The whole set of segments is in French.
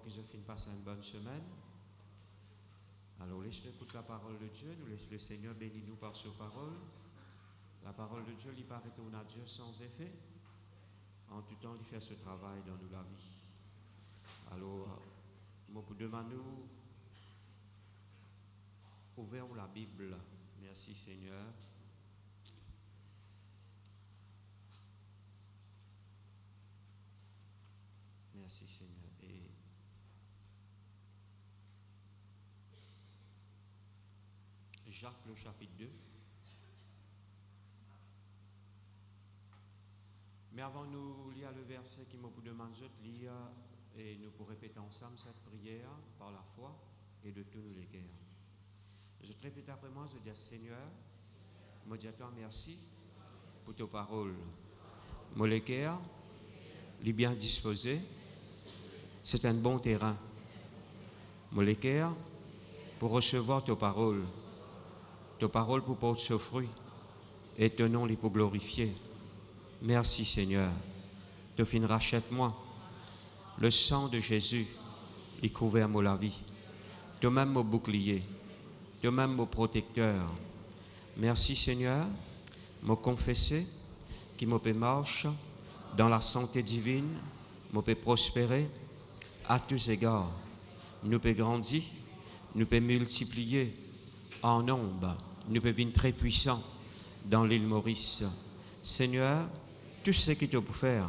qu'ils ont fini de passer une bonne semaine. Alors, laisse-nous écouter la parole de Dieu. Nous laisse le Seigneur bénir nous par sa parole. La parole de Dieu, il paraît retourner à Dieu sans effet. En tout temps, il fait ce travail dans nous la vie. Alors, moi, pour demander, ouvrons la Bible. Merci, Seigneur. Merci, Seigneur. Et Jacques, le chapitre 2. Mais avant nous lire le verset qui me demande de lire, et nous pourrons répéter ensemble cette prière par la foi et de tous nos cœurs. Je te répète après moi, je dis Seigneur, je dis à toi merci pour tes paroles. Mon cœur, les bien disposé, c'est un bon terrain. Mon cœur, pour recevoir tes paroles pour porter ce fruit, et ton nom les pour glorifier. Merci Seigneur. Te fin rachète-moi. Le sang de Jésus, il couvert la vie. Toi-même mon bouclier. Toi-même mon protecteur. Merci Seigneur. Me confesser qui me peut marcher dans la santé divine, me peut prospérer à tous égards. Nous peut grandir, nous peut multiplier en nombre. Nous peut venir très puissants dans l'île Maurice. Seigneur, tout ce qui te peut faire,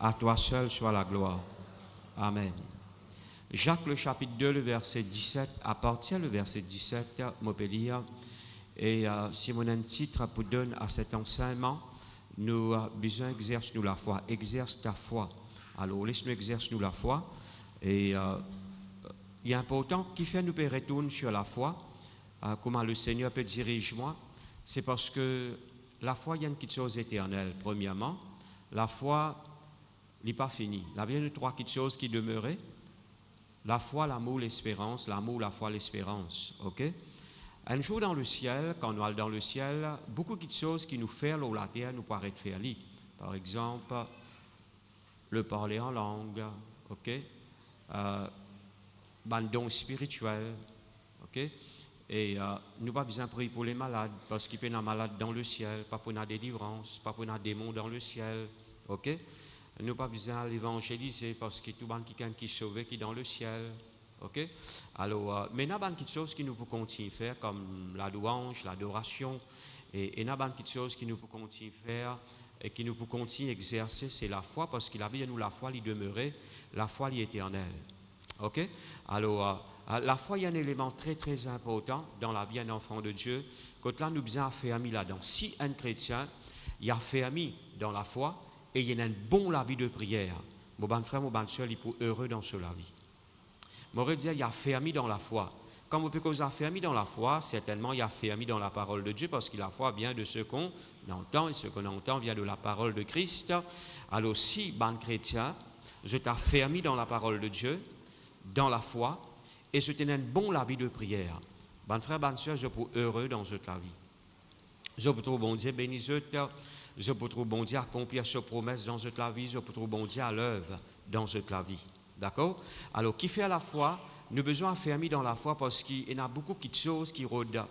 à toi seul soit la gloire. Amen. Jacques le chapitre 2, le verset 17, à partir du verset 17, je peux lire, et si mon titre pour donner à cet enseignement, nous avons besoin d'exercer nous la foi. Exerce ta foi. Alors, laisse-nous exercer nous la foi. Et il est important qui fait nous retourner sur la foi, comment le Seigneur peut diriger moi, c'est parce que la foi, il y a une petite chose éternelle. Premièrement, la foi n'est pas finie. Il y a bien trois petites choses qui demeuraient. La foi, l'amour, l'espérance. L'amour, la foi, l'espérance. OK? Un jour dans le ciel, quand nous allons dans le ciel, beaucoup de choses qui nous font la terre nous paraissent faire. Par exemple, le parler en langue. OK? Un don spirituel. OK? Et nous pas besoin de prier pour les malades, parce qu'il y a des malades dans le ciel, pas pour la délivrance, pas pour les démons dans le ciel. OK? Nous pas besoin d'évangéliser, parce qu'il y a tout quelqu'un qui est sauvé, qui est dans le ciel. OK? Alors, mais il y a des petites choses qui nous pouvons continuer à faire, comme la louange, l'adoration, et il y a des petites choses qui nous pouvons continuer à faire, et qui nous pouvons continuer à exercer, c'est la foi, parce qu'il a bien nous la foi, l'y demeurer, la foi, l'y éternelle. OK? Alors, la foi, il y a un élément très, très important dans la vie d'un enfant de Dieu. Quand là, nous besoin faire ami là-dedans. Si un chrétien, il a fait ami dans la foi, et il y a un bon la vie de prière, mon bon frère, mon bon soeur, il est heureux dans ce la vie. Moi, je dire, il a fait ami dans la foi. Quand on peut causer fait ami dans la foi, certainement, il a fait ami dans la parole de Dieu, parce que la foi vient de ce qu'on entend, et ce qu'on entend vient de la parole de Christ. Alors, si, bon chrétien, je t'ai fait ami dans la parole de Dieu, dans la foi, et je tenais un bon la vie de prière. Bon frère, bonne soeur, je peux heureux dans cette la vie. Je peux trouver bon Dieu béni, je peux trouver bon Dieu accomplir ses promesses dans cette la vie, je peux trouver bon Dieu à l'œuvre dans cette la vie. D'accord? Alors, qui fait à la foi, nous avons besoin de faire ami dans la foi parce qu'il y a beaucoup de choses qui rôdent.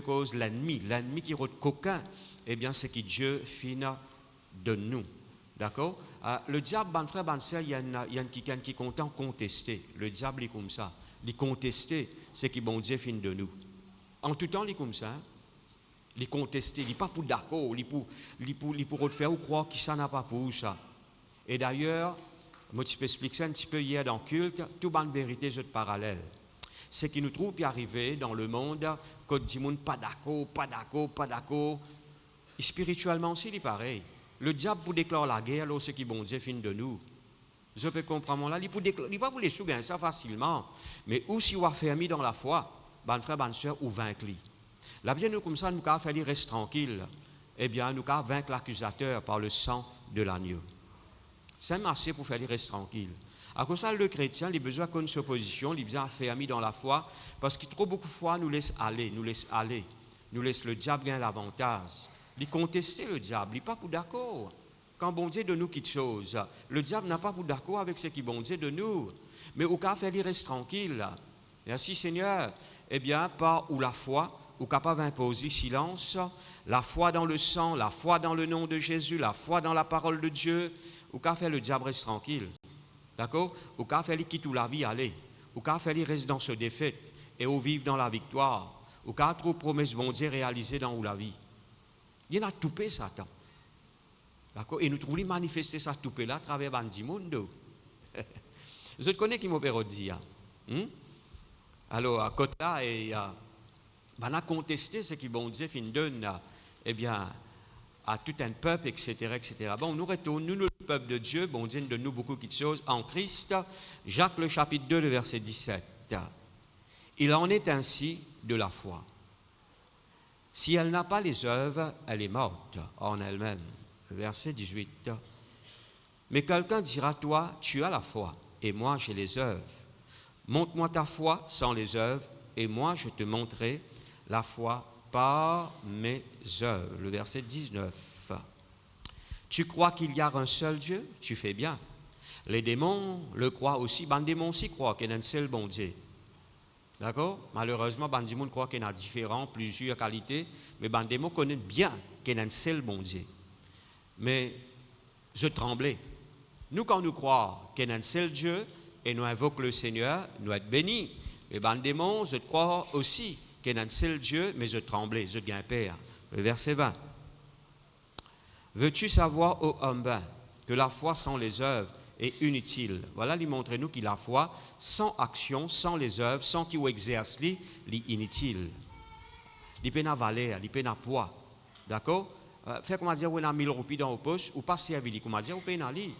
Cause l'ennemi qui rôde coquin, eh bien, c'est que Dieu finit de nous. D'accord? Le diable, bon frère, bon sœur, il y a quelqu'un qui est content de contester. Le diable est comme ça. Il contester, c'est que bon Dieu finit de nous. En tout temps, il est comme ça. Hein? Il contester, il n'est pas pour d'accord, il pour faire ou croire que ça n'a pas pour ça. Et d'ailleurs, moi, je peux expliquer ça un petit peu hier dans le culte, tout bonne vérité, je te parallèle. C'est qu'il nous trouve puis arriver dans le monde, quand dit monde pas d'accord. Spirituellement aussi, il est pareil. Le diable pour déclarer la guerre, alors ce qui bon Dieu finit de nous. Je peux comprendre là, il ne pas pour les sous ça facilement. Mais où si on a fait ami dans la foi, bon frère, bonne soeur, ou vaincre. Là bien nous comme ça, nous avons fait rester tranquille. Eh bien, nous avons vaincre l'accusateur par le sang de l'agneau. C'est assez pour faire rester tranquille. À cause de ça, le chrétien, il a besoin qu'on se position, il a besoin de faire ami dans la foi, parce qu'il trop beaucoup de fois nous laisse aller, nous laisse le diable gagner l'avantage. Il contester le diable, il n'est pas pour d'accord. quand bon Dieu de nous quelque chose, le diable n'a pas pour d'accord avec ce qui bon Dieu de nous, mais au cas fait il reste tranquille. Merci Seigneur. Eh bien, par ou la foi, ou capable d'imposer silence, la foi dans le sang, la foi dans le nom de Jésus, la foi dans la parole de Dieu, ou qu'a fait le diable reste tranquille. D'accord? Ou qu'a fait il quitte la vie aller, ou qu'a fait il reste dans ce défaite et ou vivre dans la victoire, ou qu'a trop promesses bon Dieu réalisées dans la vie. Il y en a tout payé Satan. D'accord? Et nous trouvons manifester ça tout payé là à travers Bandi Mundo. Vous connaissez qui m'opère dit. Alors, à côté là, et on a contesté ce qui bon Dieu fin donne, eh bien, à tout un peuple, etc., etc. Bon, nous retournons, nous, le peuple de Dieu, bon Dieu donne nous beaucoup de choses en Christ. Jacques, le chapitre 2, le verset 17. Il en est ainsi de la foi. Si elle n'a pas les œuvres, elle est morte en elle-même. Verset 18. Mais quelqu'un dira, toi, tu as la foi, et moi j'ai les œuvres. Montre-moi ta foi sans les œuvres, et moi je te montrerai la foi par mes œuvres. Le verset 19. Tu crois qu'il y a un seul Dieu? Tu fais bien. Les démons le croient aussi. Les démons aussi croient qu'il y a un seul bon Dieu. D'accord? Malheureusement, les démons croient qu'il y a plusieurs qualités, mais les démons connaissent bien qu'il y a un seul bon Dieu. Mais je tremblais. Nous, quand nous croyons qu'il y a un seul Dieu et nous invoquons le Seigneur, nous sommes bénis. Mais les démons, je crois aussi qu'il y a un seul Dieu, mais je tremblais, je gagne père. Le verset 20. Veux-tu savoir, ô homme vain, que la foi sans les œuvres est inutile? Voilà, lui montre-nous que la foi sans action, sans les œuvres, sans qu'il exerce, est inutile. Il peut n'a valeur, il peut n'a poids. D'accord? Fait comment dire, on a 1000 roupies dans le poste, ou pas servir, comment dire, on peut n'a li.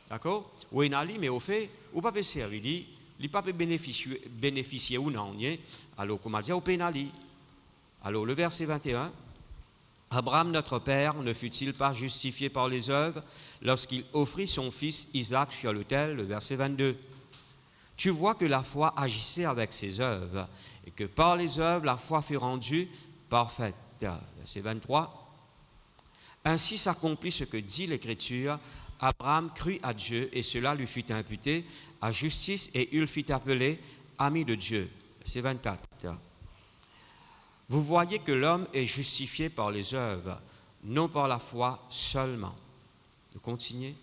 D'accord? Ou n'a li, mais au fait, ou pas peut servir, il pas peut bénéficier ou non. Alors, comment dire, on peut n'a li. Alors, le verset 21. Abraham, notre père, ne fut-il pas justifié par les œuvres lorsqu'il offrit son fils Isaac sur l'autel? Le verset 22. Tu vois que la foi agissait avec ses œuvres et que par les œuvres, la foi fut rendue parfaite. Verset 23. Ainsi s'accomplit ce que dit l'Écriture. Abraham crut à Dieu et cela lui fut imputé à justice et il fut appelé ami de Dieu. Verset 24. Vous voyez que l'homme est justifié par les œuvres, non par la foi seulement. Vous continuez.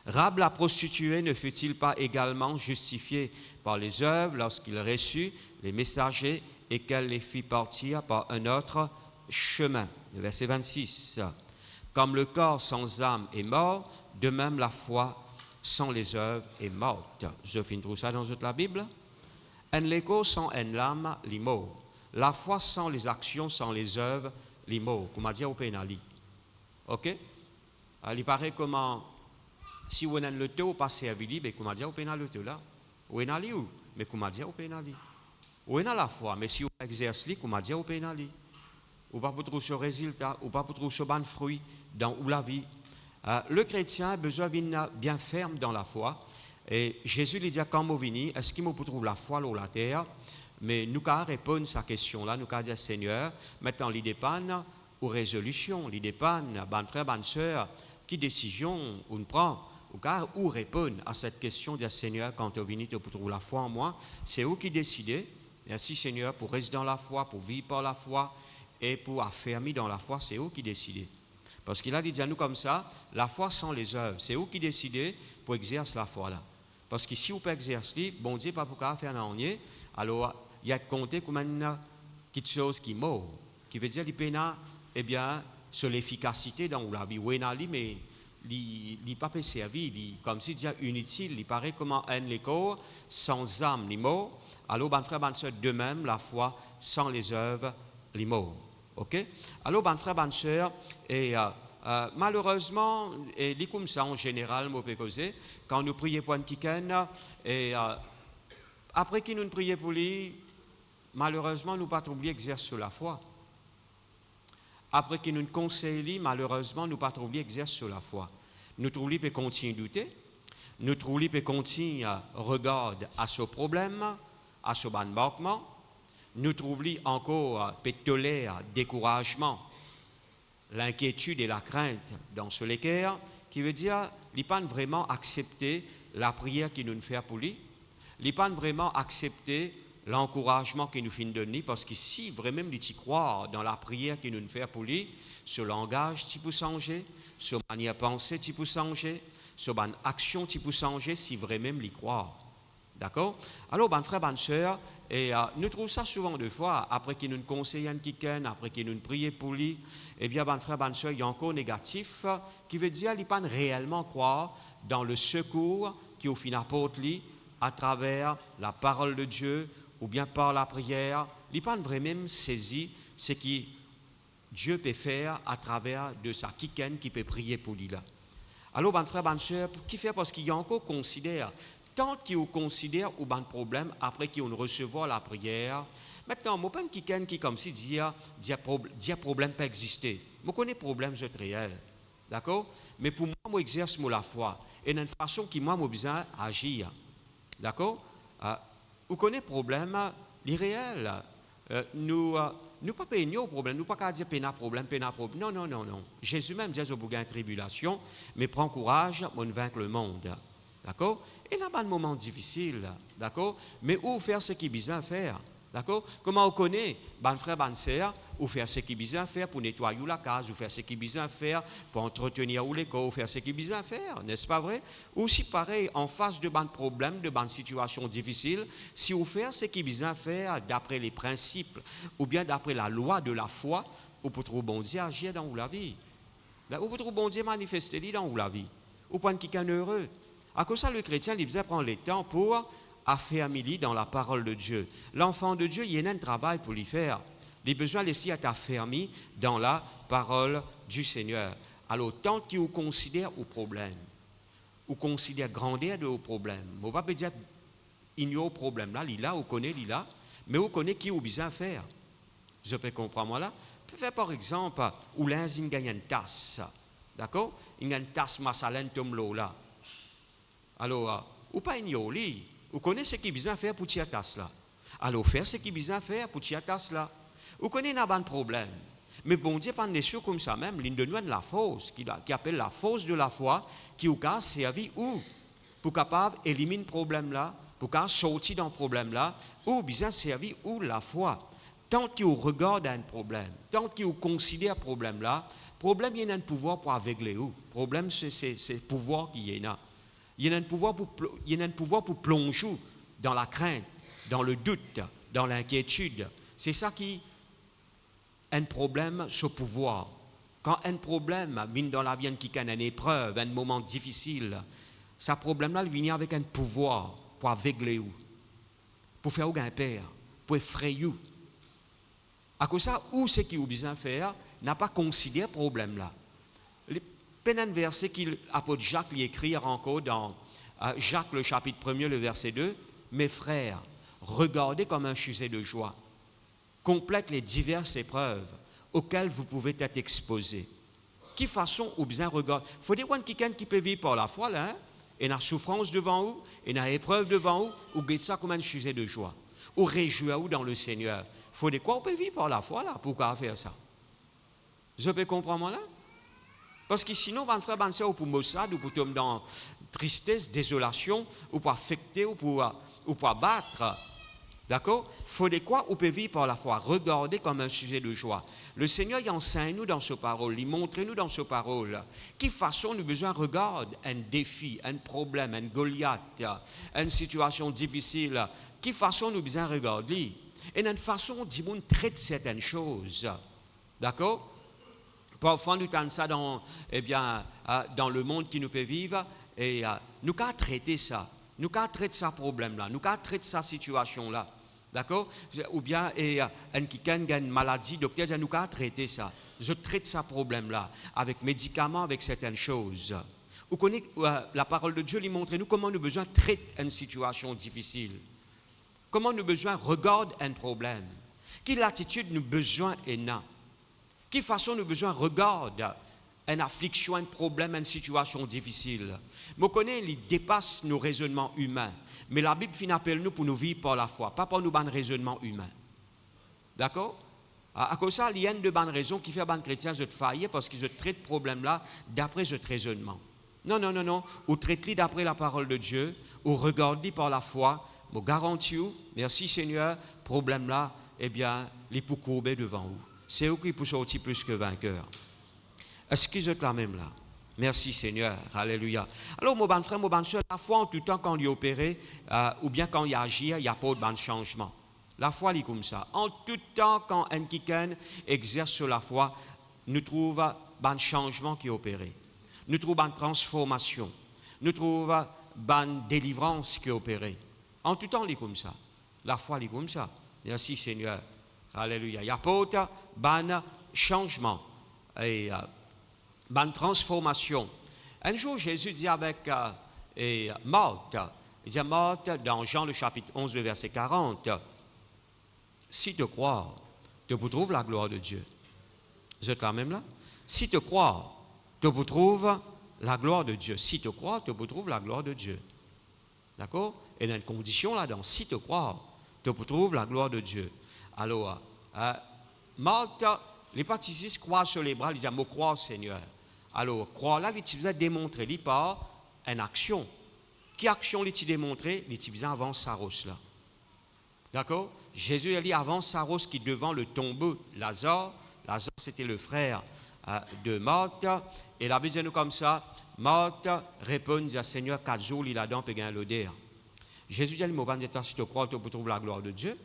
Rab la prostituée ne fut-il pas également justifié par les œuvres lorsqu'il reçut les messagers et qu'elle les fit partir par un autre chemin? Verset 26. Comme le corps sans âme est mort, de même la foi sans les œuvres est morte. Je finis tout ça dans la Bible. En l'écho sans en l'âme, l'immo. La foi sans les actions, sans les œuvres, l'immo. Comme a dit au pénali. Ok? Il paraît comment, si on a le taux, pas servi, mais comme a dit au pénali le taux là. Ou en a li ou? Mais comme a dit au pénali. Ou en a la foi, mais si on exerce li, comme a dit au pénali. Ou pas pour trouver ce résultat, ou pas pour trouver ce bon fruit dans la vie. Le chrétien a besoin d'être bien ferme dans la foi. Et Jésus lui dit quand vous venez, est-ce qu'il me trouve la foi sur la terre? Mais nous avons répondu à cette question-là, nous avons dit Seigneur, maintenant, il dépend aux résolutions, il dépend, bon frère, bonne soeur, qui décision on prend, ou répondre à cette question de Seigneur, quand vous venez pour trouver la foi en moi, c'est vous qui décidez. Merci Seigneur, pour rester dans la foi, pour vivre par la foi et pour affermir dans la foi, c'est vous qui décidez. Parce qu'il a dit à nous comme ça, la foi sans les œuvres, c'est vous qui décidez pour exercer la foi là. Parce que si vous pouvez exercer, bon Dieu, pas pour faire un nier, alors il y a de compter comme quelque chose qui est mort, qui veut dire qu'il peut eh bien, sur l'efficacité dans la vie. Oui, mais il n'est pas servi, comme si déjà inutile, il paraît comme un corps sans âme, ni mort. Alors, ben frère, ben soeur, de même, la foi sans les œuvres, les morts. Ok? Alors, ben frère, ben soeur, et malheureusement, et comme ça en général, quand nous prions pour un kiken, et après qu'il nous prions pour lui, malheureusement, nous ne pouvons pas oublier d'exercer la foi. Après qu'il nous conseille, malheureusement, nous ne pouvons pas oublier d'exercer la foi. Nous trouvons qu'il peut continuer à douter. Nous trouvons qu'il peut continuer à regarder à ce problème, à ce embarquement. Nous trouvons encore peut tolérer découragement. l'inquiétude et la crainte dans ce l'équerre, qui veut dire qu'il pas vraiment accepter la prière qui nous fait pour lui, il pas vraiment accepter l'encouragement qu'il nous fait donner, parce que si vraiment il y croire dans la prière qu'il nous fait pour lui, ce langage tu peux changer, ce manière de penser tu peux changer, ce action tu peux changer si vraiment il croire. D'accord? Alors, ben frère, ben sœur, et nous trouvons ça souvent de fois, après qu'il nous conseille un quelqu'un, après qu'il nous prie pour lui, eh bien, ben frère, ben sœur, il y a encore négatif, qui veut dire qu'il ne peut pas réellement croire dans le secours qui au final apporte lui à travers la parole de Dieu ou bien par la prière. Il ne peut pas vraiment saisir ce que Dieu peut faire à travers de sa quelqu'un qui peut prier pour lui là. Alors, ben frère, ben sœur, qui fait parce qu'il y a encore considère tant qu'il considère ou un problème après qu'il recevoir la prière. Maintenant, moi, pas quelqu'un qui comme si dit problème pas exister. Moi, connais problème c'est réel, d'accord? Mais pour moi exerce la foi et d'une façon qui moi besoin agir, d'accord? Vous connaissez problème irréel. Nous pas peignons au problème, nous pas qu'à dire peine problème. Non, non, non, non. Jésus même dit au bout d'une tribulation, mais prends courage, on vaincre le monde. D'accord? Et là, un moment difficile, d'accord? Mais où faire ce qui est besoin faire? D'accord? Comment on connaît, ban frère, ban sœur, ou faire ce qui est besoin faire pour nettoyer la case, ou faire ce qui est besoin faire pour entretenir l'école, ou faire ce qui est besoin faire, n'est-ce pas vrai? Ou si pareil, en face de ban problème, de ban situation difficile, si vous faites ce qui est besoin faire d'après les principes, ou bien d'après la loi de la foi, vous pouvez trouver bon Dieu agir dans la vie. Vous pouvez trouver bon Dieu manifester dans la vie. Ou prendre quelqu'un heureux. À cause de ça, le chrétien, il prend le temps pour affermir dans la parole de Dieu. L'enfant de Dieu, il y a un travail pour lui faire. Il a besoin laisser être affermi dans la parole du Seigneur. Alors, tant qu'il vous considère au problème, ou considère grandeur de vos problèmes, on ne va pas dire ignore le problème là, il là, vous connaissez, il là, mais vous connaissez qui vous besoin faire. Je peux comprendre moi là. Faire par exemple, où l'un gagne une tasse, d'accord? Il y a une tasse massalène comme l'eau là. Alors, ou pas ignorer, vous connaissez ce qui est besoin faire pour tirer tasse là. Alors, faire ce qui est besoin faire pour tirer tasse là. Vous connaissez un bon problème. Mais bon Dieu, pas sûr comme ça même, l'une de nous la force, qui appelle la force de la foi, qui vous a servi où? Pour capable d'éliminer le problème là, pour capable sortir dans le problème là, ou bien servi où la foi. Tant qu'il regarde un problème, tant qu'il considère un problème là, problème il y a un pouvoir pour aveugler où? Problème c'est le pouvoir qui y a. Il y a un pouvoir pour plonger dans la crainte, dans le doute, dans l'inquiétude. C'est ça qui est un problème, ce pouvoir. Quand un problème vient dans la vie qui est une épreuve, un moment difficile, ce problème-là vient avec un pouvoir pour aveugler, pour faire un père, pour effrayer. À cause de ça, où c'est qu'il a besoin de faire, n'a pas considéré ce problème-là. Un verset qu'apôtre Jacques lui écrit encore dans Jacques le chapitre 1er, le verset 2. Mes frères, regardez comme un sujet de joie. Complète les diverses épreuves auxquelles vous pouvez être exposés. Qui façon ou bien regarde. Il faut dire quelqu'un qui peut vivre par la foi là, hein? Et la souffrance devant vous, et la épreuve devant vous, ou guette ça comme un sujet de joie. Ou réjouir-vous dans le Seigneur. Il faut dire quoi on peut vivre par la foi là, pourquoi faire ça? Je peux comprendre là? Parce que sinon, on frère, ou pour maussade, ou pour tomber dans tristesse, désolation, ou pour affecter, ou pour abattre. D'accord? Il faut de quoi on peut vivre par la foi. Regardez comme un sujet de joie. Le Seigneur il enseigne nous dans sa parole, il montre nous dans sa parole. Quelle façon nous besoin regarder un défi, un problème, un Goliath, une situation difficile. Quelle façon nous besoin regarder? Et une façon dont on traite certaines choses. D'accord? Parfois, nous avons ça dans le monde qui nous peut vivre et nous avons traité ça. Nous avons traité ce problème-là. Nous avons traité cette situation-là. D'accord? Ou bien, quelqu'un a une maladie, le docteur dit nous avons traité ça. Je traite ce problème-là avec médicaments, avec certaines choses. Vous connaissez la parole de Dieu, lui montre nous comment nous avons besoin de traiter une situation difficile. Comment nous avons besoin de regarder un problème. Quelle attitude nous avons besoin et n'a. Quelle façon nous avons besoin de regarder une affliction, un problème, une situation difficile. Je connais, il dépasse nos raisonnements humains. Mais la Bible appelle nous pour nous vivre par la foi, pas pour nous ban raisonnement humain. D'accord? À cause de ça, il y a une de bonnes raisons qui fait que les chrétiens se faillir parce qu'ils traitent ce problème-là d'après ce raisonnement. Non, non, non, non. Ou traitez d'après la parole de Dieu, ou regardez par la foi. Je garantis, merci Seigneur, problème-là, eh bien, les pour courber devant vous. C'est eux qui peuvent sortir plus que vainqueurs. Est-ce qu'ils êtes là même là? Merci Seigneur, alléluia. Alors, mon bon frère, mon bonne soeur, la foi en tout temps quand il est opéré, ou bien quand il agit, il n'y a pas de bon changement. La foi, elle est comme ça. En tout temps, quand un quelqu'un exerce sur la foi, nous trouvons un changement qui est opéré. Nous trouvons une transformation. Nous trouvons une délivrance qui est opérée. En tout temps, elle est comme ça. La foi, elle est comme ça. Merci Seigneur. Alléluia. Il n'y a pas de changement. Et une transformation. Un jour, Jésus dit avec Marthe, il dit à Marthe, dans Jean le chapitre 11, le verset 40, si tu crois, tu trouves la gloire de Dieu. Vous êtes là même là? Si tu crois, tu trouves la gloire de Dieu. Si tu crois, tu trouves la gloire de Dieu. D'accord? Et il y a une condition là-dedans. Si tu crois, tu trouves la gloire de Dieu. Alors, Marthe, les baptisés croient sur les bras, ils disent, moi crois Seigneur. Alors, croire là, il faisait démontrer par une action. Quelle action il démontré? Il faisait avant Saros là. D'accord? Jésus a dit avant Saros qui devant le tombeau Lazare. Lazare c'était le frère de Marthe. Et la Bible dit nous comme ça. Marthe répond, dit Seigneur, 4 jours il a dans et gagne l'odeur. Jésus dit si tu crois, tu peux trouver la gloire de Dieu.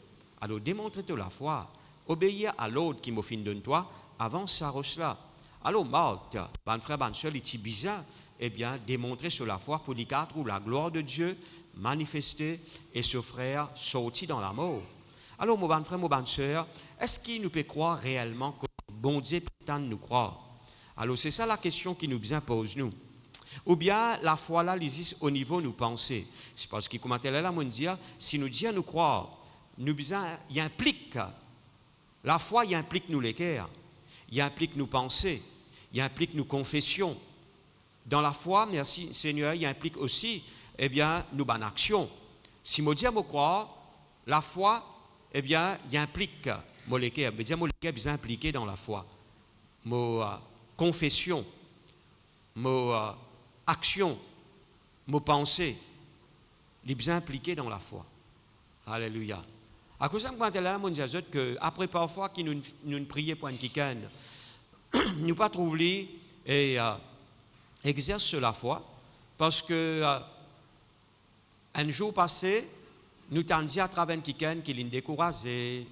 Alors démontre-toi la foi. Obéir à l'autre qui m'offre de toi avant Saros là. Alors Marthe, mon frère, mon soeur, il est bizarre, eh bien, démontrer sur la foi pour lui trouver la gloire de Dieu manifester et ce frère sorti dans la mort. Alors, mon bon frère, mon bonne soeur, est-ce qu'il nous peut croire réellement que bon Dieu peut nous croire? Alors, c'est ça la question qui nous impose, nous. Ou bien, la foi là, l'existe au niveau de nos pensées. C'est parce qu'il commentait là, on dit, si nous disons nous croire, nous il implique, la foi, il implique nous les cœurs, il implique nous penser, il implique nous confessions. Dans la foi, merci Seigneur, il implique aussi eh bien, nous bonnes actions. Si je dis à croire, la foi, eh bien, il implique mon cœur. Je dis mon cœur est impliqué dans la foi. Mon confession, mon action, mon pensée, il est bien impliqué dans la foi. Alléluia. À cause de ça, je dis que après parfois que nous prions pour un quelqu'un, nous pas trouver et exerce la foi parce que un jour passé, nous t'en dit à travers quelqu'un qui l'a découragé,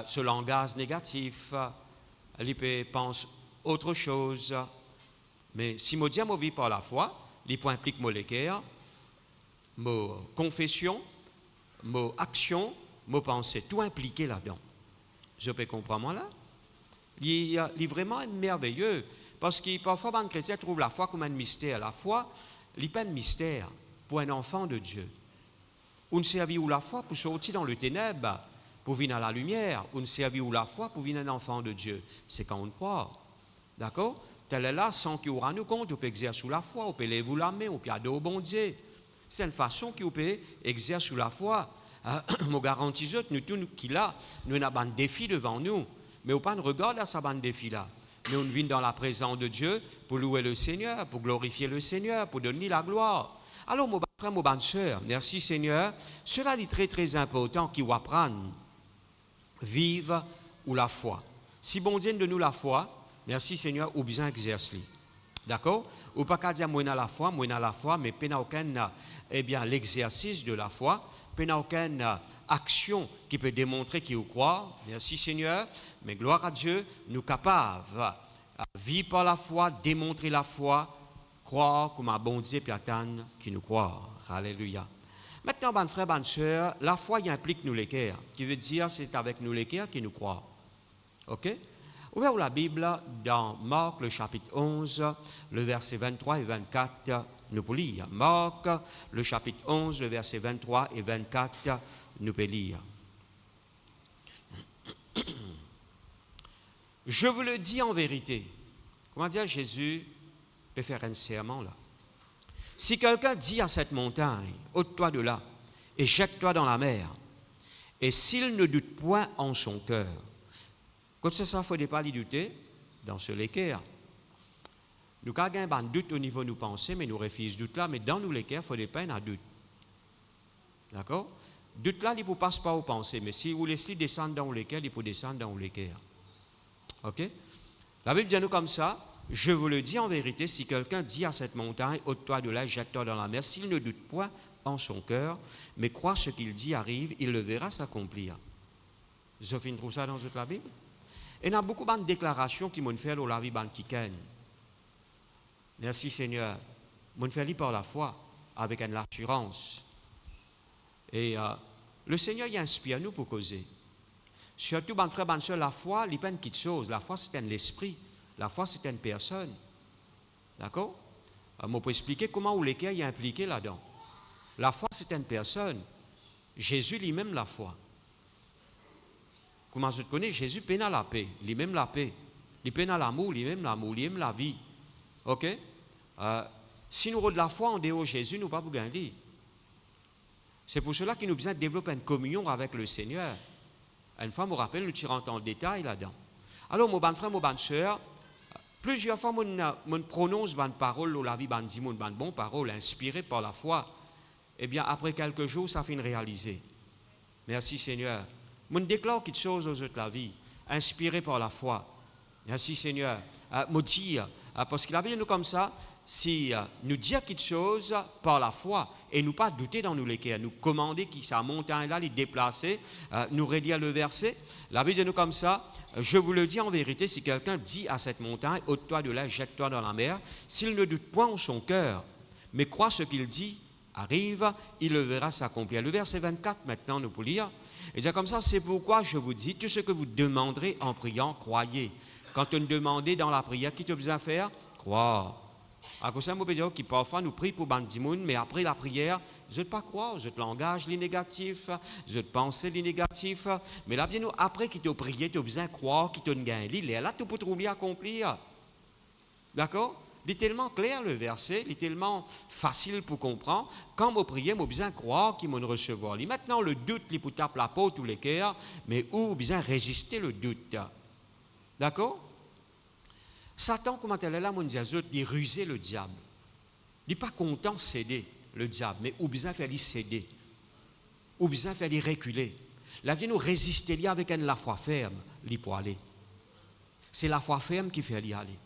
ce langage négatif, il pense autre chose. Mais si je dis que je vis par la foi, il implique mon cœur, ma confession, ma action, ma pensée, tout impliqué là-dedans. Je peux comprendre là? Il est vraiment merveilleux parce que parfois, les chrétiens trouvent la foi comme un mystère. La foi, il n'est pas un mystère pour un enfant de Dieu. On servit où la foi pour sortir dans le ténèbre, pour venir à la lumière. On servit où la foi pour venir un enfant de Dieu. C'est quand on croit. D'accord? Tel est là, sans qu'il aura nous compte, on peut exercer sous la foi, on peut lever la main, on peut adorer au bon Dieu. C'est une façon qu'on peut exercer sous la foi. Je garantis que nous tous qui là, nous avons un défi devant nous. Mais on ne regarde à sa bande défi là. Mais on vient dans la présence de Dieu pour louer le Seigneur, pour glorifier le Seigneur, pour donner la gloire. Alors, mon bon frère, mon bonne soeur, merci Seigneur. Cela est très très important qu'il va apprendre. Vive ou la foi. Si bon Dieu de nous la foi, merci Seigneur, ou bien exerce-le. D'accord? Ou pas qu'à dire moi dans la foi, mais pas aucun l'exercice de la foi, pas aucune action qui peut démontrer qu'il croit. Merci Seigneur, mais gloire à Dieu, nous capables de vivre par la foi, démontrer la foi, croire comme un bon Dieu puis attendre qui nous croit. Alléluia. Maintenant, bonne frère, bonne soeur, la foi y implique nous les cœurs, qui veut dire c'est avec nous les cœurs qui nous croient. Ok? Ouvrez la Bible dans Marc, le chapitre 11, le verset 23 et 24, nous pouvons lire. Marc, le chapitre 11, le verset 23 et 24, nous pouvons lire. Je vous le dis en vérité. Comment dire, Jésus peut faire un serment là. Si quelqu'un dit à cette montagne, ôte-toi de là et jette-toi dans la mer, et s'il ne doute point en son cœur, Quand c'est ça, il ne faut pas y douter dans ce l'équerre. Nous avons un doute au niveau de nos pensées, mais nous refusons doute là, mais dans nous l'équerre, il faut pas un doute. D'accord? Doute là, il ne passe pas aux pensées, mais si vous laissez descendre dans l'équerre, il peut descendre dans l'équerre. Ok? La Bible dit à nous comme ça, je vous le dis en vérité, si quelqu'un dit à cette montagne, ôte-toi de là, jette-toi dans la mer, s'il ne doute point en son cœur, mais croit ce qu'il dit arrive, il le verra s'accomplir. Zophine trouve ça dans toute la Bible? Et il y a beaucoup de déclarations qui m'ont fait dans la vie qui ken. Merci Seigneur. M'ont fait par la foi, avec une assurance. Et le Seigneur y inspire nous pour causer. Surtout, mon frère, mon soeur, la foi, il n'y a pas une petite chose. La foi, c'est un esprit. La foi, c'est une personne. D'accord? Je peux expliquer comment ou lesquels il est impliqué là-dedans. La foi, c'est une personne. Jésus lui-même la foi. Comment je te connais? Jésus peine à la paix. Lui-même la paix. Il peine à l'amour, lui-même l'amour, lui-même la vie. Ok? Si nous avons de la foi en dehors de Jésus, nous ne pouvons pas gagner. C'est pour cela qu'il nous besoin de développer une communion avec le Seigneur. Une fois, je me rappelle, nous tirons en détail là-dedans. Alors, mon bon frère, mon bonne soeur, plusieurs fois, je prononce une parole, la vie, je dis une bonne parole, inspirée par la foi. Eh bien, après quelques jours, ça finit réaliser. Merci Seigneur. Je déclare quelque chose aux autres la vie, inspiré par la foi. Merci Seigneur. Me dire, parce qu'il a bien nous comme ça, si nous dire quelque chose par la foi et nous pas douter dans nous lesquels, nous commander qui sa montagne là, les déplacer, nous relire le verset. La Bible dit nous comme ça, je vous le dis en vérité, si quelqu'un dit à cette montagne, ôte-toi de là, jette-toi dans la mer, s'il ne doute point en son cœur, mais croit ce qu'il dit, arrive, il le verra s'accomplir. Le verset 24 maintenant, nous pouvons lire. Et dire comme ça, c'est pourquoi je vous dis, tout ce que vous demanderez en priant, croyez. Quand on nous demande dans la prière, qui tu as besoin de faire? Croire. À cause de ça, je peux dire que parfois nous prions pour Bandimoun, mais après la prière, je ne pas croire, je te langage les négatifs, je te pense les négatifs. Mais là, bien nous, après qu'il t'a prié, tu as besoin de croire, qu'il t'a gagné, il est là, tu peux trouver accomplir. D'accord? Il est tellement clair le verset, il est tellement facile pour comprendre. Quand je prie, je besoin de croire qu'il m'a recevoir. Maintenant, le doute, il peut taper la peau tous les cœurs, mais où besoin résister le doute. D'accord? Satan, comment elle est là, mon Dieu, il rusait le diable. Il n'est pas content de céder le diable, mais où besoin faire lui céder, où besoin faire lui reculer. Là, nous résister avec la foi ferme, lui pour aller. C'est la foi ferme qui fait lui aller.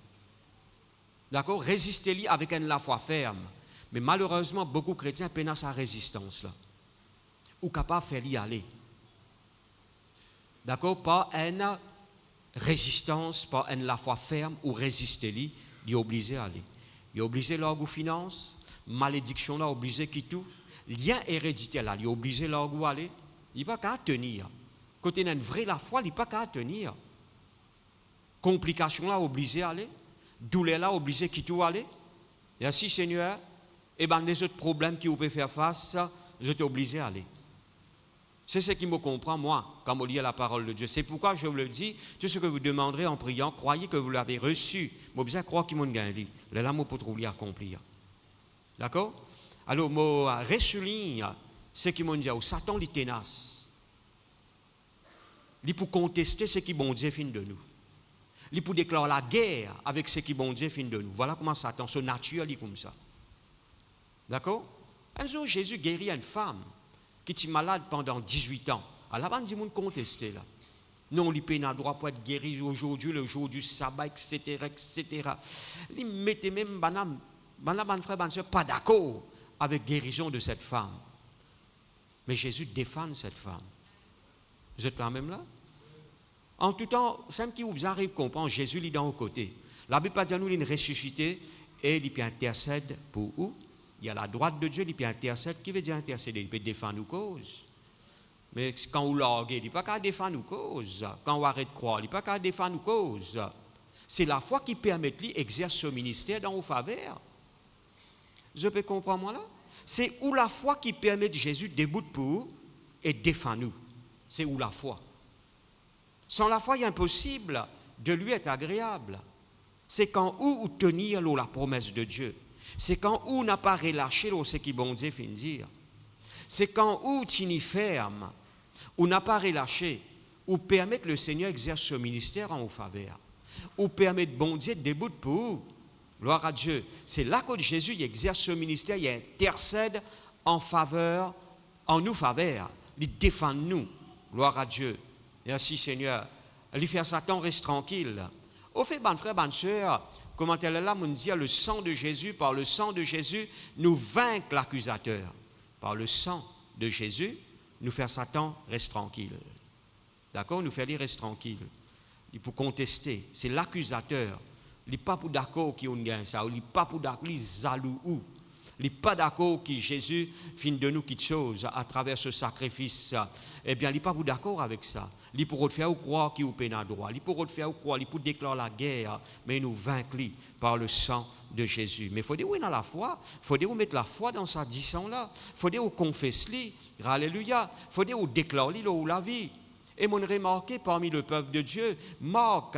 D'accord? Résister-lui avec la foi ferme. Mais malheureusement, beaucoup de chrétiens peinent à sa résistance là. Ou capable de faire lui aller. D'accord? Pas une résistance, pas une la foi ferme ou résister-lui, il est obligé à aller. Il est obligé là aux finances, malédiction là, obligé qui tout. Lien héréditaire là, il est obligé là où aller. Il n'est pas qu'à tenir. Quand il a une vraie la foi, il n'est pas qu'à tenir. Complication là, obligé à aller. Douleur là, obligé qui tout aller. Merci Seigneur. Et bien les autres problèmes qui vous pouvez faire face, je suis obligé à aller. C'est ce qui me comprend, moi, quand je lis la parole de Dieu. C'est pourquoi je vous le dis, tout ce que vous demanderez en priant, croyez que vous l'avez reçu. Je besoin croire qu'il m'a gagné. Là, je peux trouver accomplir. D'accord? Alors, je ressouligne ce qui m'a dit. Satan, il est tenace. Il peut contester ce qui bon Dieu fin de nous. Il peut déclarer la guerre avec ce qui bon Dieu fin de nous. Voilà comment Satan, son nature, il est comme ça. D'accord? Un jour, Jésus guérit une femme qui était malade pendant 18 ans. Alors, là, on dit contester là. Non, il n'a droit pour être guéri aujourd'hui, le jour du sabbat, etc., etc. Il mettait même, frère, pas d'accord avec la guérison de cette femme. Mais Jésus défend cette femme. Vous êtes là même là? En tout temps, c'est qui vous arrive à comprendre, Jésus est dans le côté. La Bible dit nous, il est ressuscité et il peut intercéder pour où? Il y a la droite de Dieu, il peut intercéder. Qui veut dire intercéder? Il peut défendre nos causes. Mais quand on largue, il n'est pas qu'à défendre nos causes. Quand on arrête de croire, il n'est pas qu'à défendre nos causes. C'est la foi qui permet d'exercer ce ministère dans vos faveurs. Je peux comprendre moi là? C'est où la foi qui permet de Jésus debout pour et défendre nous. C'est où la foi. Sans la foi, il est impossible de lui être agréable. C'est quand où tenir la promesse de Dieu. C'est quand où n'a pas relâché ce qui bon Dieu fait dire. C'est quand où tu n'y ferme, où n'a pas relâché, ou permettre le Seigneur exerce ce ministère en vos faveur, ou permettre bon Dieu de débouter pour vous. Gloire à Dieu. C'est là que Jésus il exerce ce ministère, il intercède en faveur, en nous faveur, il défend nous. Gloire à Dieu. Merci Seigneur. Il fait Satan reste tranquille. Au fait, bon frère, bonne soeur, comment elle est là, on dit le sang de Jésus, par le sang de Jésus, nous vaincre l'accusateur. Par le sang de Jésus, nous faire Satan reste tranquille. D'accord? Nous faire lui reste tranquille. Il pour contester, c'est l'accusateur. Il n'est pas pour d'accord qui on gagne ça, il n'est pas pour d'accord, il est jaloux. Il n'est pas d'accord que Jésus finisse de nous quelque chose à travers ce sacrifice. Eh bien, il n'est pas d'accord avec ça. Il est pour faire croire qu'il est au droit. Il est pour faire croire, il est pour déclarer la guerre. Mais il nous vaincre par le sang de Jésus. Mais il faut dire oui dans la foi. Il faut dire mettre la foi dans sa discussion là. Il faut dire confesser. Alléluia. Il faut dire déclarer la vie. Et mon remarqué parmi le peuple de Dieu, marque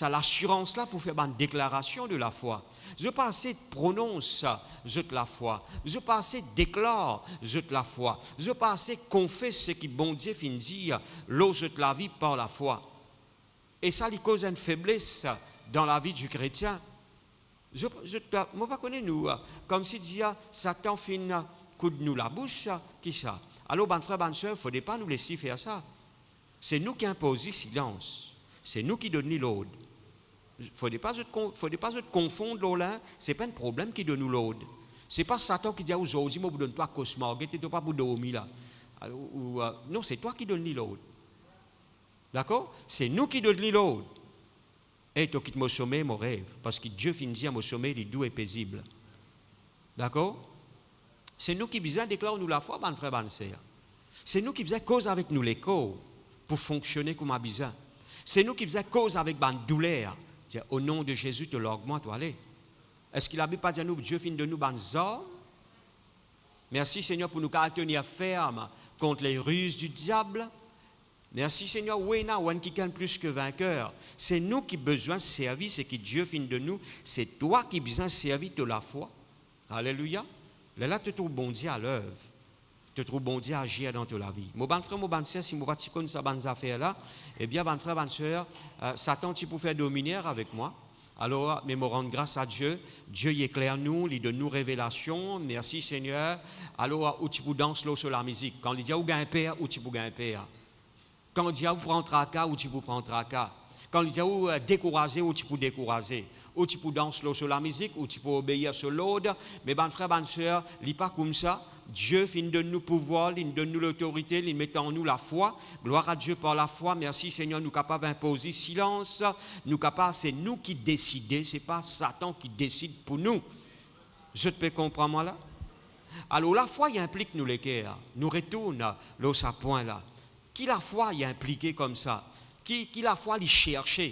l'assurance là pour faire une déclaration de la foi. Je pas assez prononce je la foi. Je pas assez déclare je la foi. Je pas assez confesse ce qui bon Dieu fin dire l'ose la vie par la foi. Et ça lui cause une faiblesse dans la vie du chrétien. Moi pas connais nous comme si dit Satan fin coup de nous la bouche qui ça. Alors ben frère ben sœur, faut pas nous laisser faire ça. C'est nous qui imposons silence. C'est nous qui donnons l'ordre. Il ne faut pas se confondre l'olin. Ce n'est pas un problème qui donne l'ordre. Ce n'est pas Satan qui dit aujourd'hui, moi, je donne toi cosmorgue, tu n'es pas pour dormir là. Non, c'est toi qui donnes l'ordre. D'accord? C'est nous qui donnons l'ordre. Et toi qui te me sommeil, mon rêve. Parce que Dieu finit à me sommeil, il est doux et paisible. D'accord? C'est nous qui besoin déclarer nous la foi, ban frère, ban sœur. C'est nous qui besoin cause avec nous l'écho pour fonctionner comme un besoin. C'est nous qui faisons cause avec ban douleur. Au nom de Jésus, te l'augmente, allez. Est-ce qu'il n'a pas dit à nous, Dieu finit de nous ban hommes? Merci Seigneur pour nous tenir ferme contre les ruses du diable. Merci Seigneur, oui, qui gagne plus que vainqueur. C'est nous qui besoin de servir, c'est que Dieu finit de nous. C'est toi qui besoin de servir de la foi. Alléluia. Là, tu trouves bon Dieu à l'œuvre. Tu trouves bon Dieu à agir dans ta vie. Mon bon frère, mon bon sœur, si je ne sais pas ces bonnes affaires-là, eh bien, mon frère, bonne sœur, Satan, tu peux faire dominer avec moi. Alors, mais me rendre grâce à Dieu. Dieu y éclaire nous, il donne nous révélation. Merci Seigneur. Alors, où tu peux danser sur la musique. Quand il dit où gagne un père, où tu peux gagner un père. Quand il dit où prendre tracas, où tu peux prendre tracas. Quand il dit où décourager, où tu peux décourager. Où tu peux danser sur la musique, où tu peux obéir sur l'ordre. Mais bon frère, bonne sœur, il n'est pas comme ça. Dieu finit de nous pouvoir, il donne nous l'autorité, il met en nous la foi. Gloire à Dieu par la foi. Merci Seigneur, nous capables d'imposer silence. Nous capables, c'est nous qui décidons, ce n'est pas Satan qui décide pour nous. Je te peux comprendre moi là? Alors la foi, il implique nous les cœurs. Nous retournons là, à point là. Qui la foi est impliqué comme ça? Qui la foi il cherche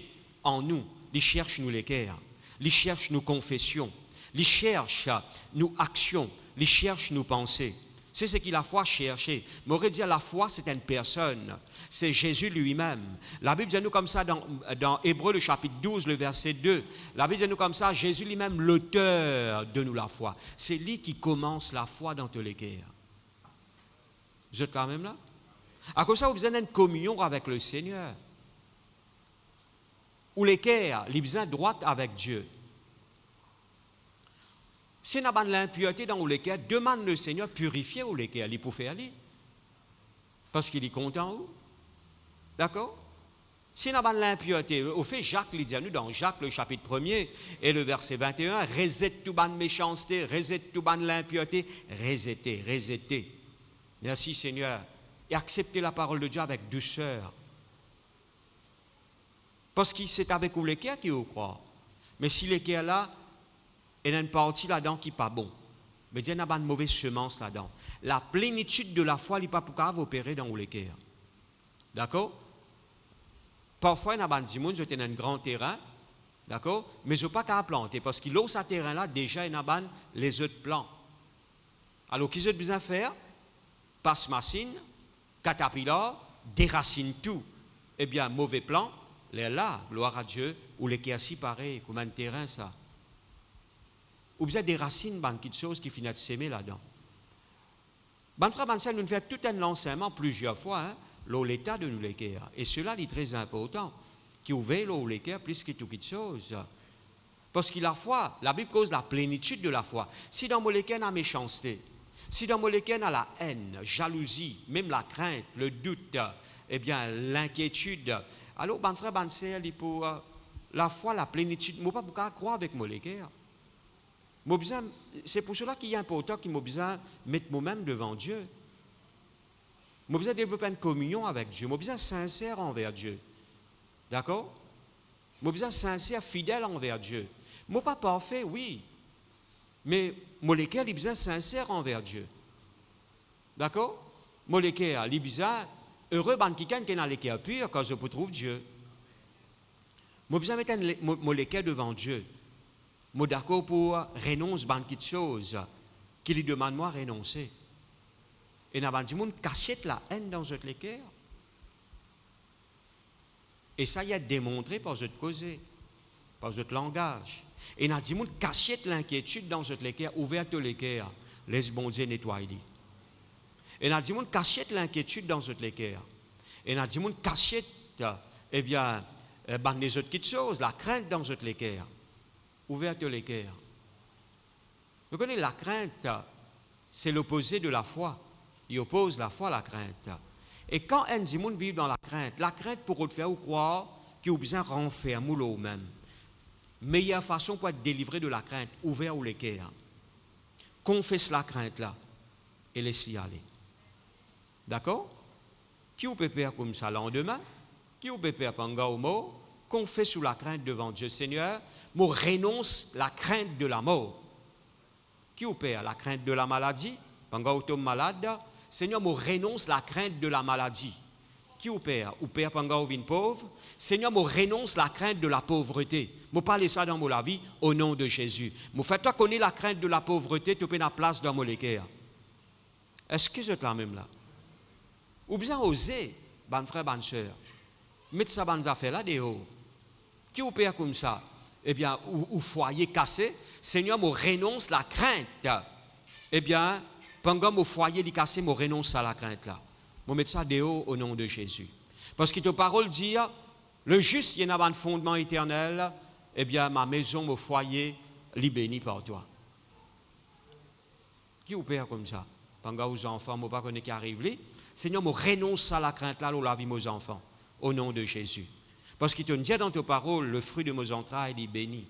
en nous? Il cherche nous les cœurs. Il cherche nos confessions. Il cherche nos actions. Il cherche nos pensées. C'est ce qu'il la foi cherché. Mais on aurait dit la foi, c'est une personne. C'est Jésus lui-même. La Bible dit nous comme ça dans Hébreux, le chapitre 12, le verset 2. La Bible dit nous comme ça, Jésus lui-même, l'auteur de nous la foi. C'est lui qui commence la foi dans tous les cœurs. Vous êtes quand même là? À cause de ça, vous avez besoin d'une communion avec le Seigneur. Ou les cœurs, les besoins droits avec Dieu. Si nous avons l'impureté dans les cœurs, demande le Seigneur purifier les cœurs, il peut faire aller. Parce qu'il est content où? D'accord? Si nous avons l'impureté, au fait, Jacques lui dit à nous dans Jacques, le chapitre 1er et le verset 21, résette tout ban méchanceté, résette tout ban l'impureté, résettez. Merci Seigneur. Et acceptez la parole de Dieu avec douceur. Parce que c'est avec vous les cœurs qui vous croient. Mais si les cœurs là, il y a une partie là-dedans qui n'est pas bon. Mais il y a une mauvaise semence là-dedans. La plénitude de la foi n'est pas pour opérer dans les cœurs. D'accord? Parfois, il y a des gens qui ont un grand terrain, d'accord? Mais ils n'ont pas qu'à planter. Parce qu'il a ce terrain-là, déjà, il y a les autres plants. Alors, qu'est-ce qu'ils ont besoin de faire? Passe-machine, caterpillar, déracine tout. Eh bien, mauvais plan, là, gloire à Dieu, ou les cœurs si pareil, comme un terrain, ça. Ou bien des racines, quelque chose qui finit de s'aimer là-dedans. Frère, nous fait tout un enseignement plusieurs fois, l'état de nous l'équerre. Et cela est très important, qui ouvre l'équerre plus que toute chose. Parce que la foi, la Bible cause la plénitude de la foi. Si dans mon l'équerre, la méchanceté, si dans mon l'équerre, la haine, jalousie, même la crainte, le doute, eh bien, l'inquiétude, alors, ben frère, ben sœur, pour la foi, la plénitude, je ne peux pas croire avec mon l'équerre. C'est pour cela qu'il est important qu'il m'a besoin de mettre moi-même devant Dieu. J'ai besoin de développer une communion avec Dieu. J'ai besoin de sincère envers Dieu. D'accord? J'ai besoin de sincère, fidèle envers Dieu. Je ne suis pas parfait, oui. Mais lesquels, il besoin de sincère envers Dieu. D'accord? Lesquels, il besoin heureux ban quelqu'un qui est dans l'équerre pur quand je peux trouver Dieu. J'ai besoin de mettre lesquels devant Dieu. Je suis d'accord pour renoncer à quelque chose qui lui demande moi de renoncer. Et nous avons dit, cachette la haine dans votre l'équerre. Et ça y est démontré par votre causé, par votre langage. Et nous avons dit, cachette l'inquiétude dans votre l'équerre, ouverte l'équerre, laisse bon Dieu nettoyer. Et nous avons dit, cachette l'inquiétude dans votre l'équerre. Et nous avons dit, cachette, eh bien, les autres petites choses, la crainte dans votre l'équerre. Ouverte l'équerre. Vous connaissez la crainte, c'est l'opposé de la foi. Il oppose la foi à la crainte. Et quand un démon vit dans la crainte pour te faire croire qu'il a besoin de renfermer l'eau même. Meilleure façon pour être délivré de la crainte, ouvert ou l'équerre. Confesse la crainte là et laisse-y aller. D'accord? Qui peut faire comme ça le lendemain? Qui peut faire panga au mot? Confesse sous la crainte devant Dieu. Seigneur, moi renonce la crainte de la mort. Qui opère la crainte de la maladie? Panga au tombe malade. Seigneur, moi renonce la crainte de la maladie. Qui opère? Opère panga au vin pauvre. Seigneur, moi renonce la crainte de la pauvreté. Moi parle ça dans mon vie au nom de Jésus. Moi fais-toi connaître la crainte de la pauvreté, tu peux la place dans mon l'équerre. Est-ce que c'est la même là? Ou bien oser, ban frère, ban sœur, mettre ça dans affaires là dehors. Qui opère comme ça? Eh bien, ou foyer cassé, Seigneur, moi renonce la crainte. Eh bien, pendant mon foyer cassé, moi renonce à la crainte là. Moi mettre ça dehors au nom de Jésus. Parce que ta parole dit, le juste, il y a un fondement éternel, eh bien, ma maison, mon foyer, est béni par toi. Qui opère comme ça? Pendant aux enfants, moi pas connaître qui arrive là. Seigneur, moi renonce à la crainte là, la vie mes enfants, au nom de Jésus. Parce qu'il te dit dans ta parole, le fruit de mes entrailles est béni.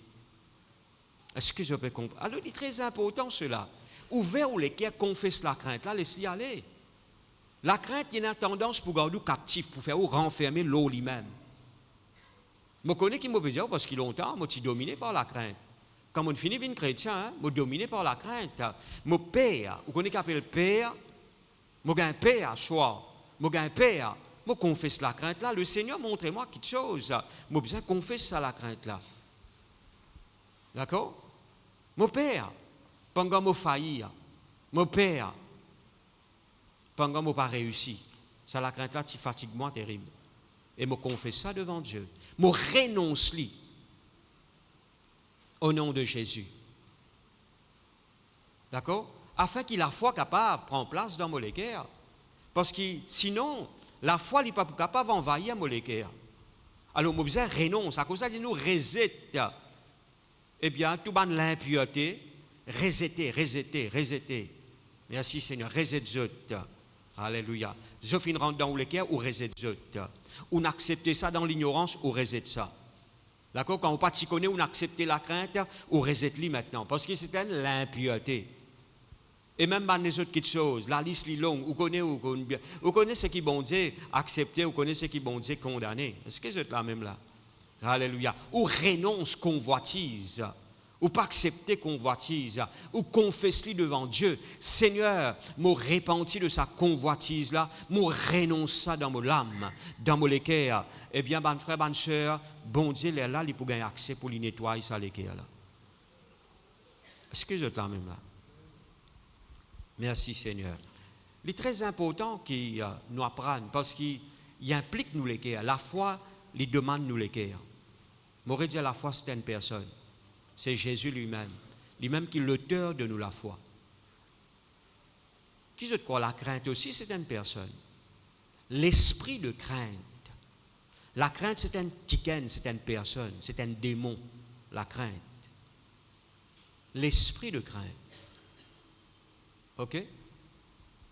Est-ce que je peux comprendre? Alors, il est très important cela. Ouvert ou l'équerre, confesse la crainte là, laisse-y aller. La crainte, il y a une tendance pour garder captif, pour faire ou renfermer l'eau lui-même. Je connais qui m'a besoin parce qu'il longtemps, je suis dominé par la crainte. Quand je finis d'être chrétien, je suis dominé par la crainte. Mon père, vous connaissez qu'appelle père? Je suis un père, soir. Je suis un père. Je confesse la crainte là. Le Seigneur montre-moi quelque chose. Je besoin confesse ça la crainte là. D'accord? Mon père, pendant que je failli, mon père, pendant que je pas réussi, ça la crainte là, tu fatigue moi terrible. Et je confesse ça devant Dieu. Je renonce lui au nom de Jésus. D'accord? Afin qu'il la foi capable de prendre place dans mon l'équerre. Parce que sinon, la foi n'est pas capable d'envahir mon l'équerre. Alors, je besoin renonce. À cause de ça, nous reset. Eh bien, tout ban l'impureté, resetter. Merci Seigneur, reset zot. Alléluia. Je finis rentre dans l'équerre ou reset zot. On accepte ça dans l'ignorance ou reset ça. D'accord? Quand on pas s'y connaît, on accepte la crainte ou reset-li maintenant. Parce que c'est l'impureté. Et même dans les autres petites choses, la liste est longue. Vous connaissez ce qui bon Dieu accepté, vous connaissez ce qui bon Dieu condamné. Est-ce que c'est la même là? Alléluia. Ou renonce convoitise. Ou pas accepter convoitise. Ou confesse-li devant Dieu. Seigneur, me repenti de sa convoitise là. Me renonce ça dans mon âme, dans mon équerre. Eh bien, ban frère, ban sœur, bon Dieu est là, il peut gagner accès pour lui nettoyer ça l'équerre là. Est-ce que c'est la même là? Merci Seigneur. Il est très important qu'il nous apprenne parce qu'il implique nous l'équerre. La foi, il demande nous l'équerre. M'aurait dit la foi, c'est une personne. C'est Jésus lui-même. Lui-même qui est l'auteur de nous la foi. Qui je crois, la crainte aussi, c'est une personne. L'esprit de crainte. La crainte, c'est un tiken, c'est une personne, c'est un démon. La crainte. L'esprit de crainte. OK?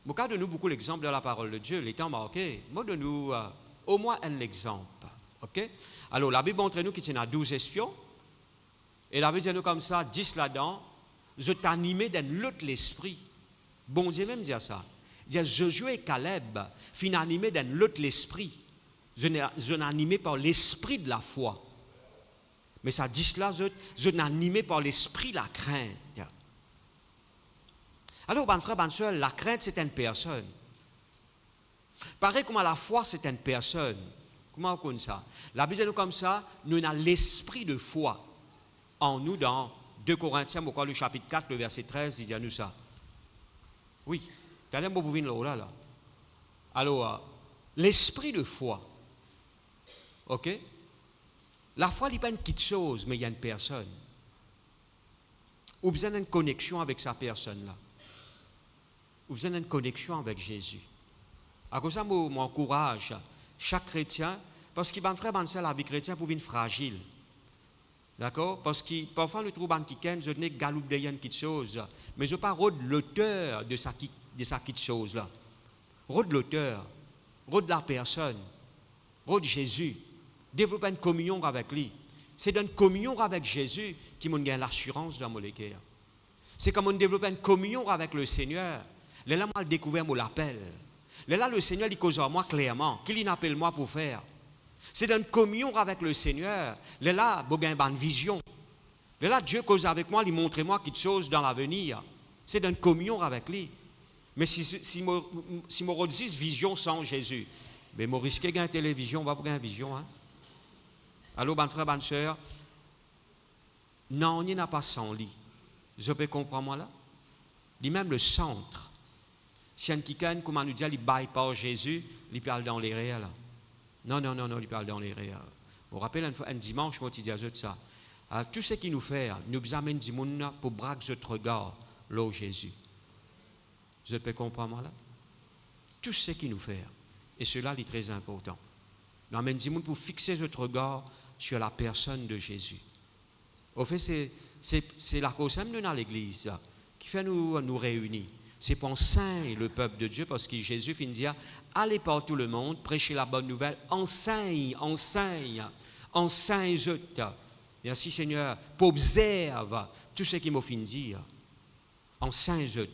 Moi, quand de nous beaucoup l'exemple de la parole de Dieu, les temps marqués, moi, de nous au moins un exemple. OK? Alors, la Bible montre nous qu'il y a 12 espions. Et la Bible dit nous comme ça, 10 là-dedans, je t'animais d'un l'autre l'esprit. Bon Dieu même dit ça. Il dit, Josué et Caleb, fin animés d'un l'autre l'esprit. Je n'ai animé par l'esprit de la foi. Mais ça dit cela, je n'ai animé par l'esprit de la crainte. Alors, ben frère, ben soeur, la crainte, c'est une personne. Pareil comme la foi, c'est une personne. Comment on connaît ça? La Bible dit nous comme ça, nous avons l'esprit de foi en nous dans 2 Corinthiens, le chapitre 4, le verset 13, il dit à nous ça. Oui, tu as l'air de là. Alors, l'esprit de foi. OK? La foi n'est pas une petite chose, mais il y a une personne. Ou besoin d'une connexion avec sa personne-là. Ou besoin d'une connexion avec Jésus. À cause de ça, je m'encourage chaque chrétien, parce qu'il va faire la vie chrétienne pour une fragile. D'accord? Parce que parfois nous trouvons qui je n'ai galoupe de une petite chose, mais je parle de l'auteur de sa petite chose-là. De l'auteur, de la personne, de Jésus. Développer une communion avec lui. C'est dans une communion avec Jésus qui m'a gagné l'assurance dans mon cœur. C'est comme on développe une communion avec le Seigneur. Là, moi, je découvert mon appel. Là, le Seigneur, il cause à moi clairement. Qu'il appelle moi pour faire. C'est dans une communion avec le Seigneur. Là, je gagne une vision. Là, Dieu cause avec moi, il montre moi quelque chose dans l'avenir. C'est dans une communion avec lui. Mais si je redis vision sans Jésus, mais je risque de gagner une télévision, on va pas gagner une vision. Hein? Alors, ben frère, ben soeur, non, il n'y a pas sans lit. Je peux comprendre moi là? Il même le centre. Si un quelqu'un, comment nous dit, il baille par Jésus, il parle dans les réels. Non, il parle dans les réels. Je me rappelle un dimanche, moi, je dis à ça. Tout ce qui nous fait, nous amène du monde pour braquer notre regard, là Jésus. Je peux comprendre moi là? Tout ce qui nous fait, et cela est très important. Nous amène du monde pour fixer notre regard sur la personne de Jésus. Au fait, c'est la cause même dans l'Église qui fait nous réunir. C'est pour enseigner le peuple de Dieu, parce que Jésus finit de dire, allez par tout le monde, prêchez la bonne nouvelle, enseigne. Merci Seigneur, pour observer tout ce qu'il m'a fini de dire. Enseigne.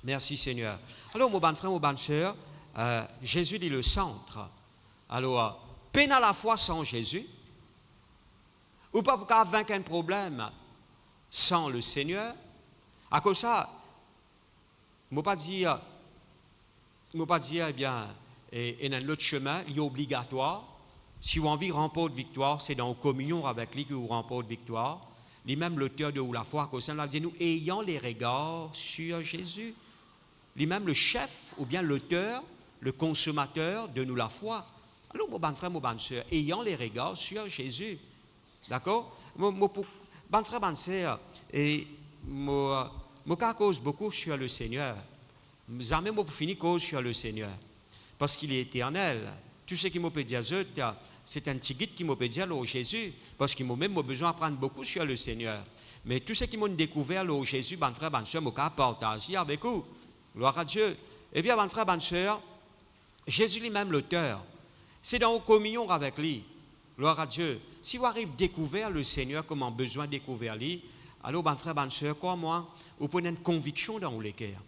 Merci Seigneur. Alors, mon bon frère, mon bonne soeur, Jésus dit le centre. Alors, peine à la foi sans Jésus, ou pas pour vaincre un problème sans le Seigneur. À cause de ça, je ne vais pas dire, eh bien, et dans l'autre chemin, il est obligatoire. Si vous avez envie de remporter victoire, c'est dans la communion avec lui que vous remportez victoire. Lui-même, l'auteur de la foi, à cause de ça, il dit nous, ayant les regards sur Jésus. Lui-même, le chef, ou bien l'auteur, le consommateur de nous la foi. Alors, mon bon frère, mon bonne soeur, ayant les regards sur Jésus. D'accord? Mon frère, bonne soeur, et moi cause beaucoup sur le Seigneur. Jamais moi pour finir cause sur le Seigneur. Parce qu'il est éternel. Tout ce qui m'a peut dire, c'est un petit guide qui m'a peut dire, Jésus. Parce qu'il m'a même besoin d'apprendre beaucoup sur le Seigneur. Mais tout ce qui m'a découvert, Jésus, bon frère, bonne soeur, m'a partager avec vous. Gloire à Dieu. Eh bien, bon frère, bonne soeur, Jésus lui-même l'auteur. C'est dans la communion avec lui. Gloire à Dieu. Si vous arrivez à découvrir le Seigneur comme on a besoin de découvrir lui, alors, bon frère, bonne soeur, comme moi, vous prenez une conviction dans le cœur.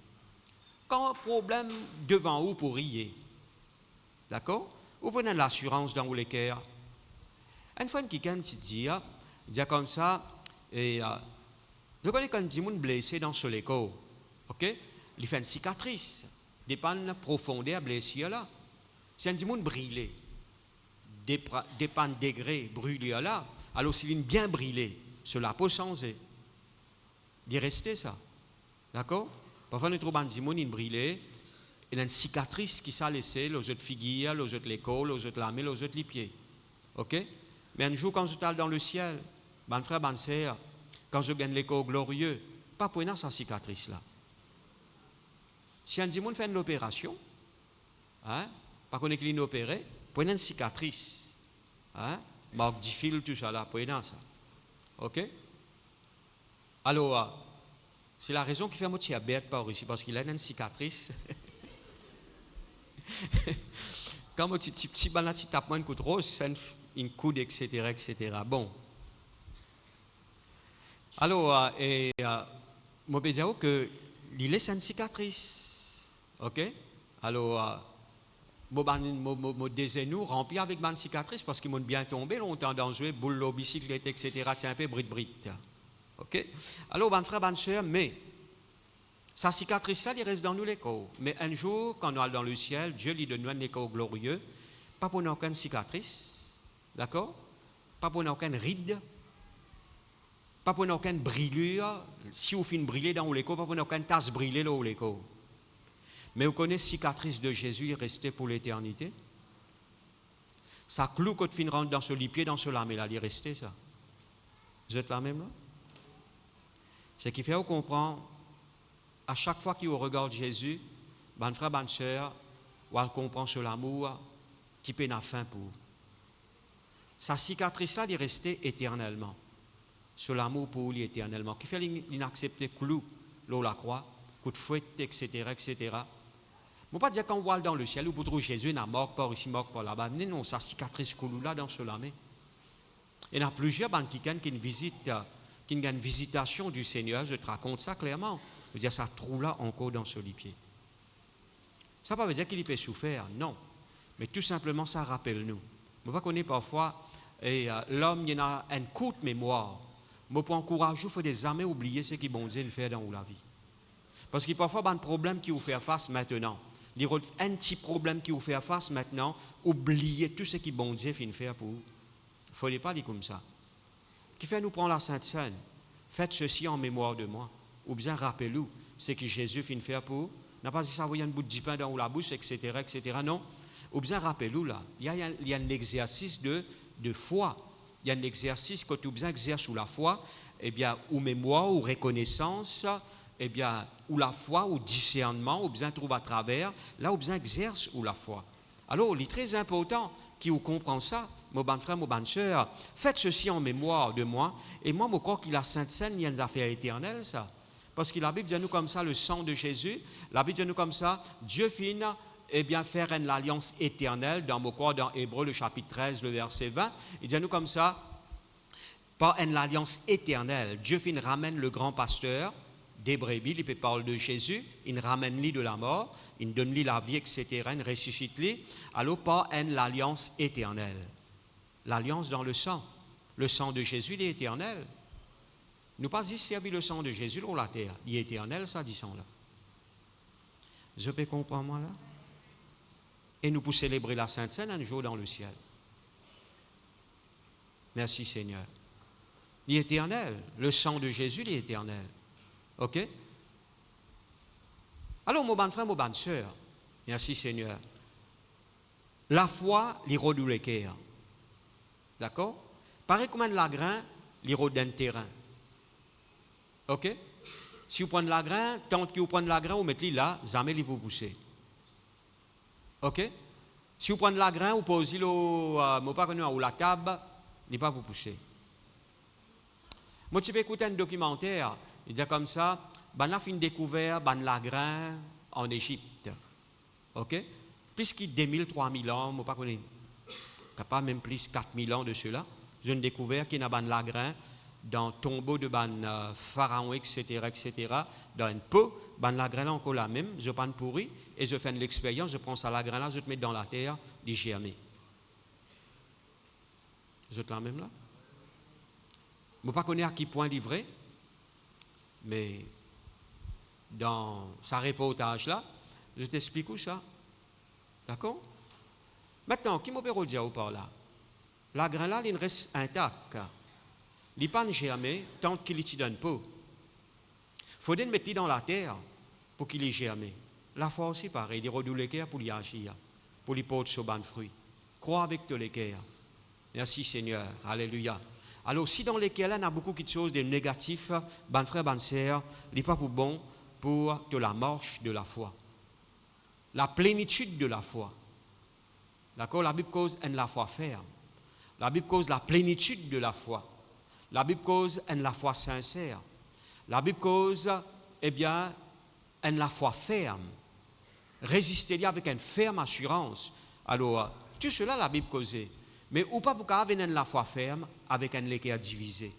Quand un problème devant vous pour rier, d'accord? Vous prenez l'assurance dans le cœur. Une fois, quelqu'un se dit comme ça, et vous connaissez quand il y a un blessé dans ce écho, ok? Il fait une cicatrice, dépend de la profondeur de la blessure là. Si un monde brûlé, dépend de degré brûlé là, alors s'il est bien brûlé, cela peut changer. D'y rester ça. D'accord? Parfois, nous trouvons des gens qui brûlés, il y a une cicatrice qui s'est laissée, les autres figures, les autres l'école, les autres la main, les autres les pieds. Ok? Mais un jour, quand je suis dans le ciel, mon frère, bonne sœur, quand je gagne l'école glorieux, pas pour cette cicatrice-là. Si un démon fait une opération, Hein? Pas qu'on est qu'il opéré, prenez une cicatrice. Hein? Marque 10 fils, tout ça là, prenez ça. OK? Alors, c'est la raison qui fait moitié bête par ici, parce qu'il a une cicatrice. Quand mon petit banane, si tape une coup de rose, c'est une coude, etc., etc. Bon. Alors, moi, je peux dire que il laisse une cicatrice. OK? Alors, mon désenou rempli avec une cicatrice parce qu'ils m'ont bien tombé longtemps dans le jeu, boule de bicyclette, etc. Tiens un peu brit. OK? Alors, mon frère, bonne soeur, mais sa cicatrice, ça, il reste dans nous les corps. Mais un jour, quand on est dans le ciel, Dieu lui donne un corps glorieux, pas pour aucune cicatrice, d'accord? Pas pour aucune ride, pas pour aucune brûlure. Si vous finissez brûler dans les corps, pas pour aucune tasse brûlée dans les corps. Mais vous connaissez la cicatrice de Jésus, il est resté pour l'éternité. Ça clou quand tu rentre dans ce lit-pied, dans ce lame, là, il est resté ça. Vous êtes là même là? Ce qui fait qu'on comprend, à chaque fois qu'il regarde Jésus, bon frère, bonne soeur, on comprend sur l'amour qui peut n'a fin pour. Sa cicatrice, là, il est resté éternellement. Sur l'amour pour lui éternellement. Qui fait l'inaccepté clou, l'eau la croix, coup de fouet, etc., etc. Je ne veux pas dire qu'on voit dans le ciel, où pour trouver Jésus n'a mort par ici, mort par là-bas. Mais non, sa cicatrice clou là dans ce lame. Il y en a plusieurs qui ont une visitation du Seigneur, je te raconte ça clairement. Je veux dire, ça trouve là encore dans ce lit-pied. Ça ne veut pas dire qu'il peut souffrir, non. Mais tout simplement, ça rappelle nous. Je ne connais parfois, l'homme, il a une courte mémoire. Mais pour encourager, il faut des jamais oublier ce qu'il bon Dieu fait dans la vie. Parce qu'il y a parfois un problème qui vous fait face maintenant. Il y a un petit problème qui vous fait face maintenant, oubliez tout ce qui bon Dieu fait faire pour vous. Il ne faut pas dire comme ça. Qui fait nous prendre la Sainte Seine? Faites ceci en mémoire de moi. Ou bien rappelez-vous ce que Jésus fait faire pour vous. N'a pas dit ça, vous y a un bout de pain dans la bouche, etc., etc. Non. Ou bien rappelez-vous là, il y a un exercice de foi. Il y a un exercice que tu bien exerces sous la foi, eh bien, ou mémoire, ou reconnaissance, eh bien, ou la foi, ou discernement, ou bien trouve à travers, là où bien exerce ou la foi. Alors, il est très important qui vous comprend ça, mon bon frère, mon bonne soeur, faites ceci en mémoire de moi, et moi, je crois qu'il a Sainte Seine, il y a une affaire éternelle, ça. Parce que la Bible dit nous comme ça, le sang de Jésus, la Bible dit nous comme ça, Dieu finit, eh bien, faire une alliance éternelle, dans mon corps, dans Hébreux, le chapitre 13, le verset 20, il dit nous comme ça, par une alliance éternelle, Dieu finit ramène le grand pasteur, des brebis, il peut parler de Jésus, il ramène lui de la mort, il donne lui la vie, etc., il ressuscite lui, alors par l'alliance éternelle. L'alliance dans le sang de Jésus, il est éternel. Nous pas ici servir le sang de Jésus sur la terre, il est éternel, ça dit son là. Je peux comprendre moi là? Et nous pouvons célébrer la Sainte Seine un jour dans le ciel. Merci Seigneur. Il est éternel, le sang de Jésus, il est éternel. OK? Alors, mon bon frère, mon bonne soeur, merci Seigneur. La foi, l'iro du l'équerre. D'accord? Pareil comme un lagrin, l'iro d'un terrain. OK? Si vous prenez la grain, tant que vous prenez la grain, vous mettez là, jamais il peut pousser. OK? Si vous prenez la grain, vous posez ou la table, il n'est pas pour pousser. Moi, je peux écouter un documentaire, il dit comme ça, on a fait une découverte, la grain en Égypte. OK? Puisqu'il y a 2000, 3000 ans, je ne connais pas même plus 4000 ans de cela, j'ai découvert qu'il y a la grain dans le tombeau de pharaon, etc., dans une peau, la graine encore la même, je prends pourri, et je fais l'expérience, je prends ça la graine là, je te mets dans la terre, d'y germer. Je te la même là? Je ne sais pas connaître à qui point livré, mais dans sa reportage là, je t'explique où ça. D'accord? Maintenant, qui m'a peut dire par là? La graine là, il reste intact. Il ne pas germer tant qu'il est dans une peau. Il faut le mettre dans la terre pour qu'il ait germé. La foi aussi pareil, il redoule l'équerre pour y agir, pour lui porter ce ban de fruits. Crois avec tout l'équerre. Merci Seigneur. Alléluia. Alors si dans l'équerre là, il y a beaucoup de choses de négatifs, ban frère, ban sœur, il n'est pas pour bon pour de la marche de la foi. la plénitude de la foi. D'accord? La Bible cause la foi ferme. La Bible cause la plénitude de la foi. La Bible cause la foi sincère. La Bible cause, eh bien, la foi ferme. Résister avec une ferme assurance. Alors, tout cela, la Bible cause. Mais ou pas pour avoir la foi ferme avec un léquer divisé.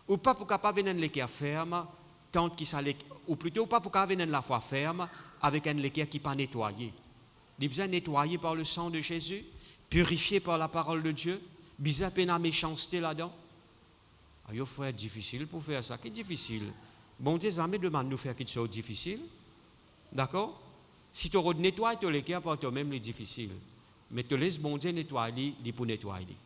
Ou pas pour avoir un léquer ferme tant qu'il s'allait, ou plutôt pas pour avoir la foi ferme avec un léquer qui n'est pas nettoyé. Il est besoin nettoyé par le sang de Jésus, purifié par la parole de Dieu, bizarre peine à méchanceté là-dedans. Il faut être difficile pour faire ça. Qui est difficile? Bon Dieu, jamais demande de nous faire quelque chose de difficile. D'accord? Si tu nettoies ton léquer par toi-même, c'est difficile. Mais te laisse bon Dieu nettoyer, il pour nettoyer.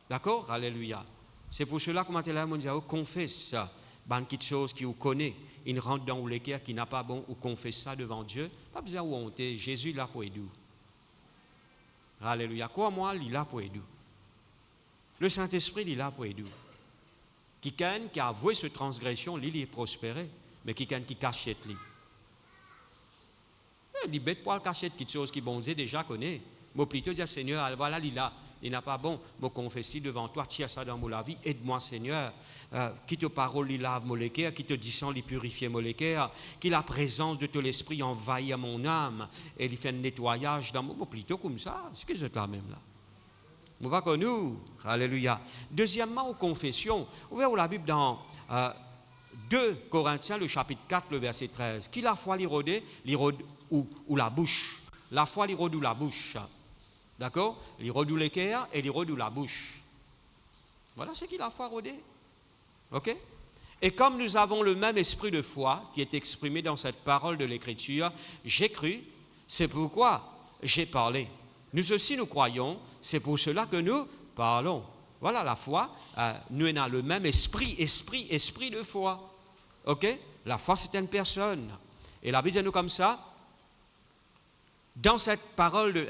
D'accord? Alléluia. C'est pour cela que maintenant, mon Dieu, confesse ça. Quelque chose qui vous connaît, il rentre dans l'équerre qui n'a pas bon, ou confesse ça devant Dieu. Pas besoin de honter. Jésus est là pour aider. Alléluia. Crois-moi, il est là pour aider. Le Saint-Esprit, il est là pour aider. Quelqu'un qui a avoué cette transgression, il est prospéré. Mais quelqu'un qui cachette, il est bête pour cacher quelque chose qui bon Dieu déjà connaît. Mais plutôt dire Seigneur, voilà, il a. Il n'a pas bon, me confesser devant toi, tire ça dans mon vie, aide-moi Seigneur, qui te parole, il lave mon léquer, qui te descend, il purifie mon léquer, qui la présence de ton esprit envahit mon âme, et il fait un nettoyage dans mon, plutôt comme ça, c'est que c'est là même là. Vous voyez que nous, alléluia. Deuxièmement, aux confessions, ouvrez la Bible dans 2 Corinthiens, le chapitre 4, le verset 13, qui la foi l'irode ou la bouche, la foi l'irode ou la bouche. D'accord? Il redoule l'équerre et il redoule la bouche. Voilà ce qu'il a foi rodé. OK? Et comme nous avons le même esprit de foi qui est exprimé dans cette parole de l'Écriture, j'ai cru, c'est pourquoi j'ai parlé. Nous aussi nous croyons, c'est pour cela que nous parlons. Voilà la foi, nous avons le même esprit de foi. OK? La foi c'est une personne. Et la Bible dit nous comme ça, dans cette parole de...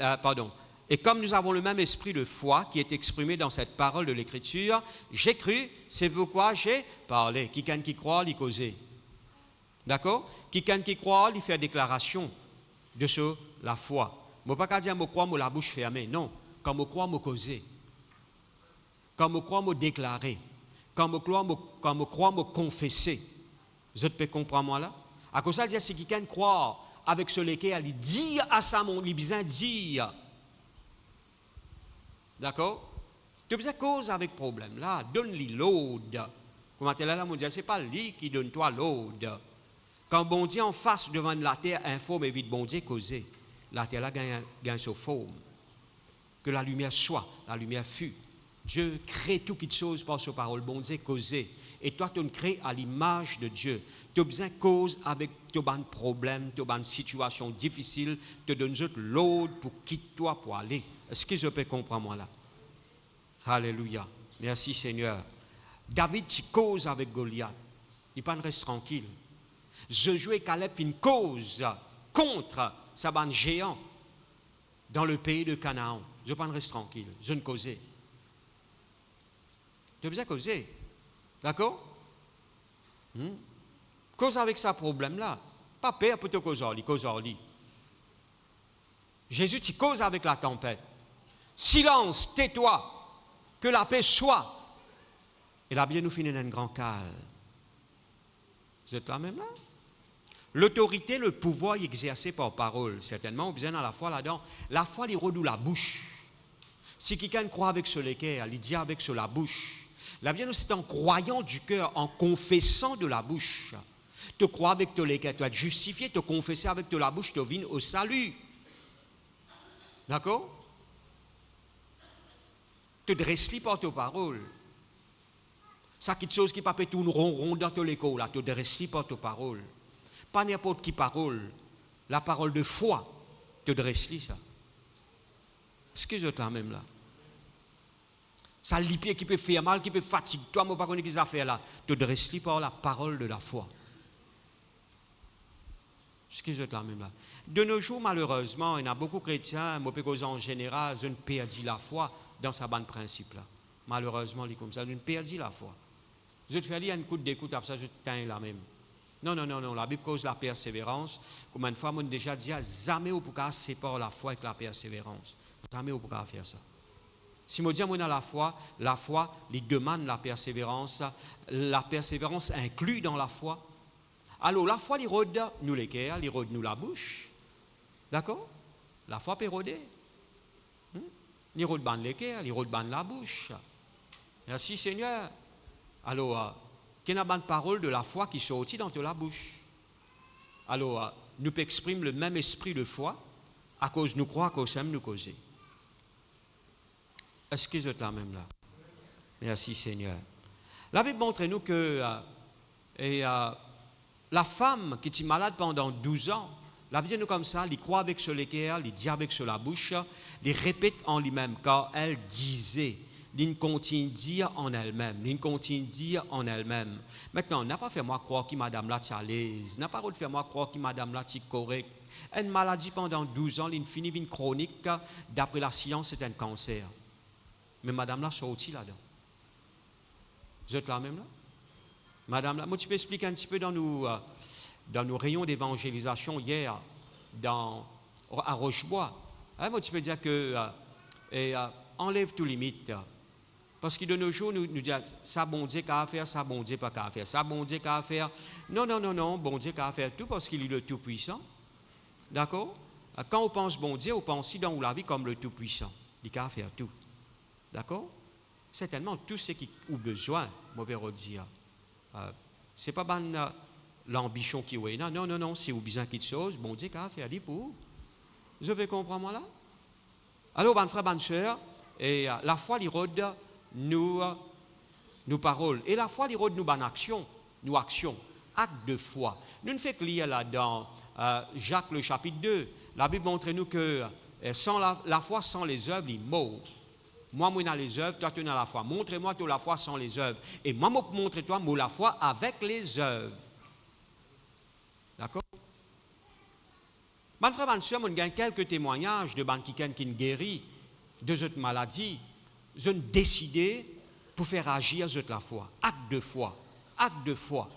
Et comme nous avons le même esprit de foi qui est exprimé dans cette parole de l'Écriture, j'ai cru, c'est pourquoi j'ai parlé. Quelqu'un qui croit, il cause. D'accord? Quelqu'un qui croit, il fait déclaration de la foi. Je ne peux pas dire que je crois, la bouche fermée. Non. Quand je crois, je cause. Quand je crois, je déclarer. Quand je crois, je confesser. Vous pouvez comprendre moi là? À cause de ça, si quelqu'un croit avec ce lequel il dit à sa mon, il besoin dire. D'accord? Tu as besoin de cause avec problème là, donne-lui l'aude. Comment tu es là, mon Dieu, ce n'est pas lui qui donne toi l'aude. Quand bon Dieu en face devant la terre informe et vite bon Dieu causer, la terre là gagne sa forme. Que la lumière soit, la lumière fut. Dieu crée toute chose par sa parole, bon Dieu causer. Et toi, tu crées à l'image de Dieu. Tu as besoin de cause avec tes problèmes, tes situations difficiles, tu donnes l'aude pour quitter toi pour aller. Est-ce que je peux comprendre moi là? Alléluia. Merci Seigneur. David, tu causes avec Goliath. Il ne reste tranquille. Josué et Caleb font une cause contre sa bande géant dans le pays de Canaan. Je ne reste tranquille. Je ne causais. Tu as besoin de causer. D'accord? Cause avec ce problème-là. Pas peur pour te causer, cause orli. Jésus, tu causes avec la tempête. Silence, tais-toi, que la paix soit. Et là, bien, nous finissons un grand calme. Vous êtes là même là? L'autorité, le pouvoir exercé par parole, certainement, on besoin à la foi là-dedans. La foi, il redoute la bouche. Si quelqu'un croit avec ce léquer, il dit avec la bouche. La bien, c'est en croyant du cœur, en confessant de la bouche. Tu crois avec ton léquer, tu vas te justifier, te confesser avec de la bouche, tu viens au salut. D'accord? Te dresses par tes paroles. Ça, quelque chose qui ne peut pas tourner rond dans ton écho, là, te dresses par tes paroles. Pas n'importe qui parole. La parole de foi, te dresses ça. Excuse-toi même là. Ça l'ipie qui peut faire mal, qui peut fatiguer toi, mais pas connaître les affaires là. Te dresses par la parole de la foi. Excusez-moi même là. De nos jours, malheureusement, il y a beaucoup de chrétiens, mais en général, ils ont perdu la foi dans sa bande principe là. Malheureusement, ils comme ça, ils ont perdu la foi. Je te fais lire un coup d'écoute, après ça, je te tiens la même. Non, non, non, non. La Bible cause la persévérance. Combien de fois, on déjà dit, jamais vous pouvez séparer la foi avec la persévérance. Jamais vous pouvez faire ça. Si on dit, on a la foi, il demande la persévérance. La persévérance inclut dans la foi. Alors, la foi, il rôde nous les cœurs, il rôde nous la bouche. D'accord? La foi peut rôder. Il rôde les cœurs, il rôde la bouche. Merci Seigneur. Alors, qu'il y a une parole de la foi qui sortit dans la bouche. Alors, nous pouvons exprimer le même esprit de foi à cause nous croire qu'au sein nous causer. Est-ce que vous êtes là même là? Merci Seigneur. La Bible montre nous que la femme qui était malade pendant 12 ans, la Bible dit nous comme ça, il croit avec ce cœur, il dit avec ce la bouche, il répète en lui-même, car elle disait. Il continue de dire en elle-même. Il continue de dire en elle-même. Maintenant, n'a pas fait moi croire que madame là est à l'aise. N'a pas fait moi croire que madame là est correcte. Une maladie pendant 12 ans, il finit une chronique. D'après la science, c'est un cancer. Mais madame là sorti là-dedans. Vous êtes là même là? Madame là, moi tu peux expliquer un petit peu dans nos rayons d'évangélisation hier, à Rochebois. Moi tu peux dire que enlève tout limite. Parce que de nos jours, nous disons, ça bon Dieu qu'à faire, ça bon Dieu pas qu'à faire, ça bon Dieu qu'à faire. Non, non, non, non, bon Dieu qu'à faire tout parce qu'il est le Tout-Puissant. D'accord? Quand on pense bon Dieu, on pense dans la vie comme le Tout-Puissant. Il qu'à faire tout. D'accord? C'est tellement tout ce qui a besoin, mon père dire. Ce n'est pas l'ambition qui est là. Non, non, non, c'est au besoin quelque chose, bon Dieu qu'à faire, dit pour. Vous pouvez comprendre moi là? Alors, bon frère, bonne soeur, et la foi, il rôde nos paroles. Et la foi, il rôde nos bonnes actions, nos actions, actes de foi. Nous ne faisons que lire là dans Jacques le chapitre 2. La Bible montre nous que sans la foi, sans les œuvres, il est mort. Moi, je suis les œuvres, toi, tu as la foi. Montre-moi la foi sans les œuvres. Et moi, je montre-toi la foi avec les œuvres. D'accord? Mon frère, ma soeur, on a quelques témoignages de gens qui ont guéri de cette maladie. Ils ont décidé pour faire agir cette la foi. Acte de foi. Acte de foi.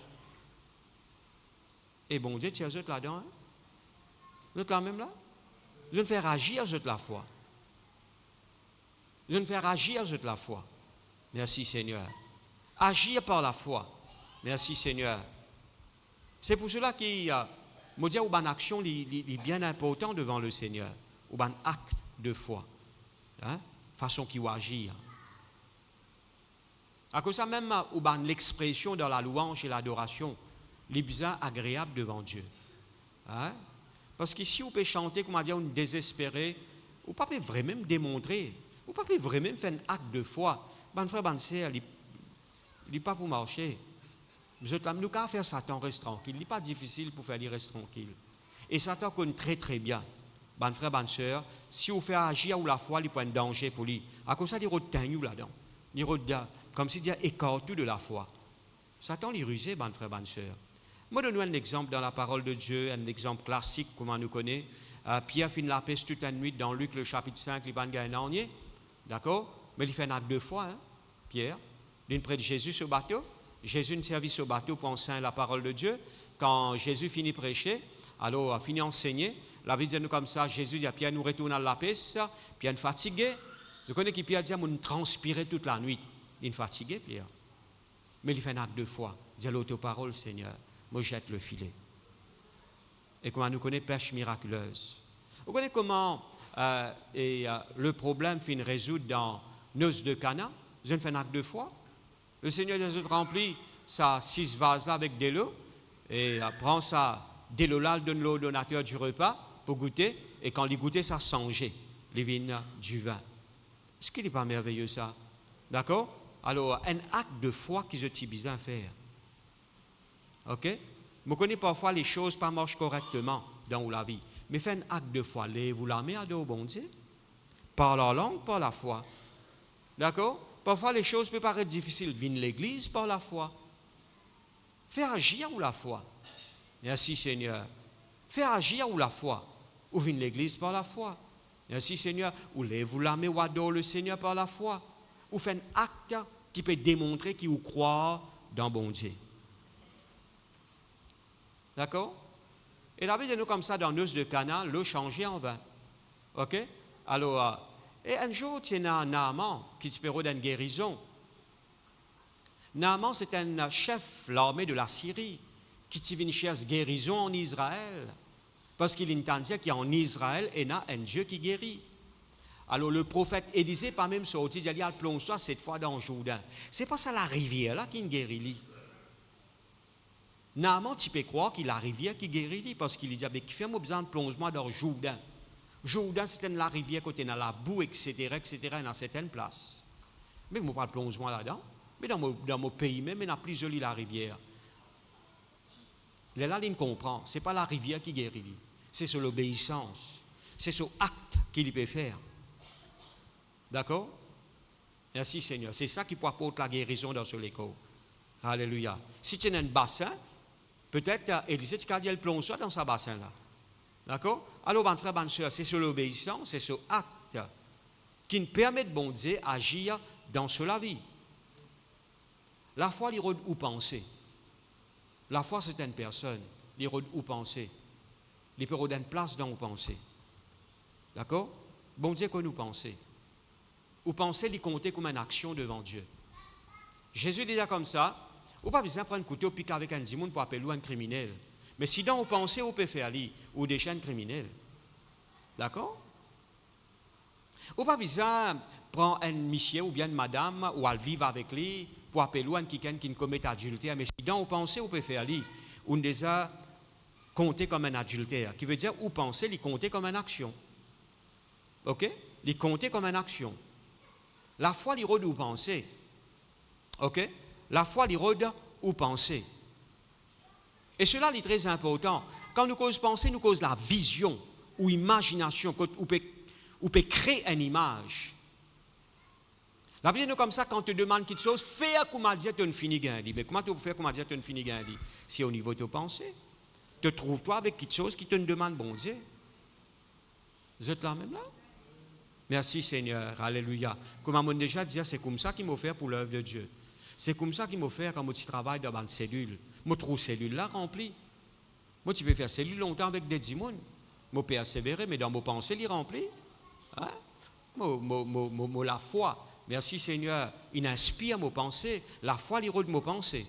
Et bon Dieu, tu as cette là-dedans. Hein? Vous êtes là même là? Ils ont fait agir cette la foi. Ils ont fait agir cette la foi. Merci Seigneur. Agir par la foi. Merci Seigneur. C'est pour cela qu'il me dit une action est bien importante devant le Seigneur. Ou un acte de foi. Hein? Façon qu'il va agir. À cause de ça même, ou l'expression dans la louange et l'adoration, les bien agréable devant Dieu. Hein? Parce que si vous pouvez chanter, comme on dit, on est désespéré, vous ne pouvez pas vraiment démontrer, vous ne pouvez pas vraiment faire un acte de foi. Bon frère, bonne sœur, il n'est pas pour marcher. Nous avons faire Satan reste tranquille. Il n'est pas difficile pour faire lui reste tranquille. Et Satan connaît très très bien. Bon frère, bonne sœur, si vous faites agir ou la foi, il peut un danger pour lui. À cause de ça, il retient là-dedans. Il retient, comme si il écarte tout de la foi. Satan est rusé, bon frère, bonne sœur. Moi, je donne un exemple dans la parole de Dieu, un exemple classique, comme on nous connaît. Pierre finit la pêche toute la nuit dans Luc, le chapitre 5, il va gagner un an. D'accord? Mais il fait un acte 2 fois, hein, Pierre. Il près de Jésus sur le bateau. Jésus ne servit sur le bateau pour enseigner la parole de Dieu. Quand Jésus finit de prêcher, alors finit d'enseigner, la Bible dit nous comme ça, Jésus dit à Pierre, nous retournons à la pêche, Pierre est fatigué. Je connais que Pierre dit, nous transpirer toute la nuit. Il est fatigué, Pierre. Mais il fait un acte 2 fois. Il dit l'autoparole, Seigneur, moi je jette le filet. Et comment nous connaît pêche miraculeuse. Vous connaissez comment le problème finit résoudre dans Noces de Cana? Vous avez fait un acte 2 fois. Le Seigneur Jésus remplit sa 6 vases là avec de l'eau et prend ça, de l'eau là, donne l'eau au donateur du repas pour goûter. Et quand il goûtait, ça changeait les vignes du vin. Est-ce qu'il n'est pas merveilleux ça? D'accord? Alors, un acte de foi qui je t'ai besoin de faire. Ok? Je connais parfois les choses pas marchent correctement dans la vie. Mais faites un acte de foi. Lève-vous la main à dos, bon Dieu. Par la langue, par la foi. D'accord? Parfois les choses peuvent paraître difficiles. Viens l'église par la foi. Fais agir ou la foi. Merci Seigneur. Fais agir ou la foi. Ou viens l'église par la foi. Merci Seigneur. Ou lève-vous la main ou adore le Seigneur par la foi. Ou fais un acte qui peut démontrer qu'il vous croit dans bon Dieu. D'accord? Et la Bible dit nous comme ça, dans l'os de Cana, l'eau changeait en vin. OK? Alors, et un jour, il y a un Naaman qui te permet d'une guérison. Naaman, c'est un chef de l'armée de la Syrie qui te vient chercher guérison en Israël. Parce qu'il entendait qu'en Israël, il y a un Dieu qui guérit. Alors le prophète Élisée, pas même sorti, il a dit, plonge-toi cette fois dans le Jourdain. C'est pas ça la rivière là qui guérit. Naaman, tu peux croire qu'il y a la rivière qui guérit, parce qu'il dit, qui fait moi besoin de plonge-moi dans le Jourdain. Jourdain, c'était la rivière côté dans la boue, etc., dans certaines places. Mais je ne parle pas de plonge-moi là-dedans. Mais dans mon pays même, il y a plus joli la rivière. Là, il comprend. Ce n'est pas la rivière qui guérit. C'est sur l'obéissance. C'est sur l'acte qu'il peut faire. D'accord? Merci Seigneur. C'est ça qui peut apporter la guérison dans ce école. Alléluia. Si tu as un bassin, peut-être Élisée, tu as dit, elle plonge dans ce bassin-là. D'accord? Alors, mon frère, bonne soeur, c'est sur l'obéissance, c'est sur l'acte qui nous permet de bon Dieu agir dans la vie. La foi, il rôde où penser. La foi, c'est une personne. Il rôde où penser. Il peut rôder une place dans où penser. D'accord? Bon Dieu, que nous pensons. Où penser, il compter comme une action devant Dieu. Jésus dit comme ça, ou pas besoin de prendre un couteau piquer avec un démon pour appeler un criminel. Mais si dans vous pensez, vous pouvez faire lui, ou des chaînes criminelles. D'accord? Ou pas besoin de prendre un monsieur ou bien une madame, ou à vivre avec lui, pour appeler un qui ne commet adultère. Mais si dans vous pensez, vous pouvez faire lui, ou déjà compter comme un adultère. Qui veut dire, vous pensez, il compter comme une action. Ok? Il compter comme une action. La foi, il rôde où penser. Ok? La foi, il rôde où penser. Et cela est très important. Quand nous causons penser, nous causons la vision ou imagination, où peut créer une image. La Bible dit comme ça, quand tu demandes quelque chose, fais comme dire tu as fini gagné. Mais comment tu peux faire comme dire tu as fini gagné? Si au niveau de tes pensées, te trouves-toi avec quelque chose qui te demande bon Dieu. Vous êtes là même là? Merci Seigneur, alléluia. Comme on déjà dit, c'est comme ça qu'il m'a fait pour l'œuvre de Dieu. C'est comme ça qu'il m'a fait quand je travaille dans une cellule. Je trouve cellule là remplie. Moi, tu peux faire cellule longtemps avec des démons. Je peux persévérer, mais dans mon pensée, il est rempli. Hein? La foi, merci Seigneur, il inspire mes pensées. La foi, il rôde mes pensées.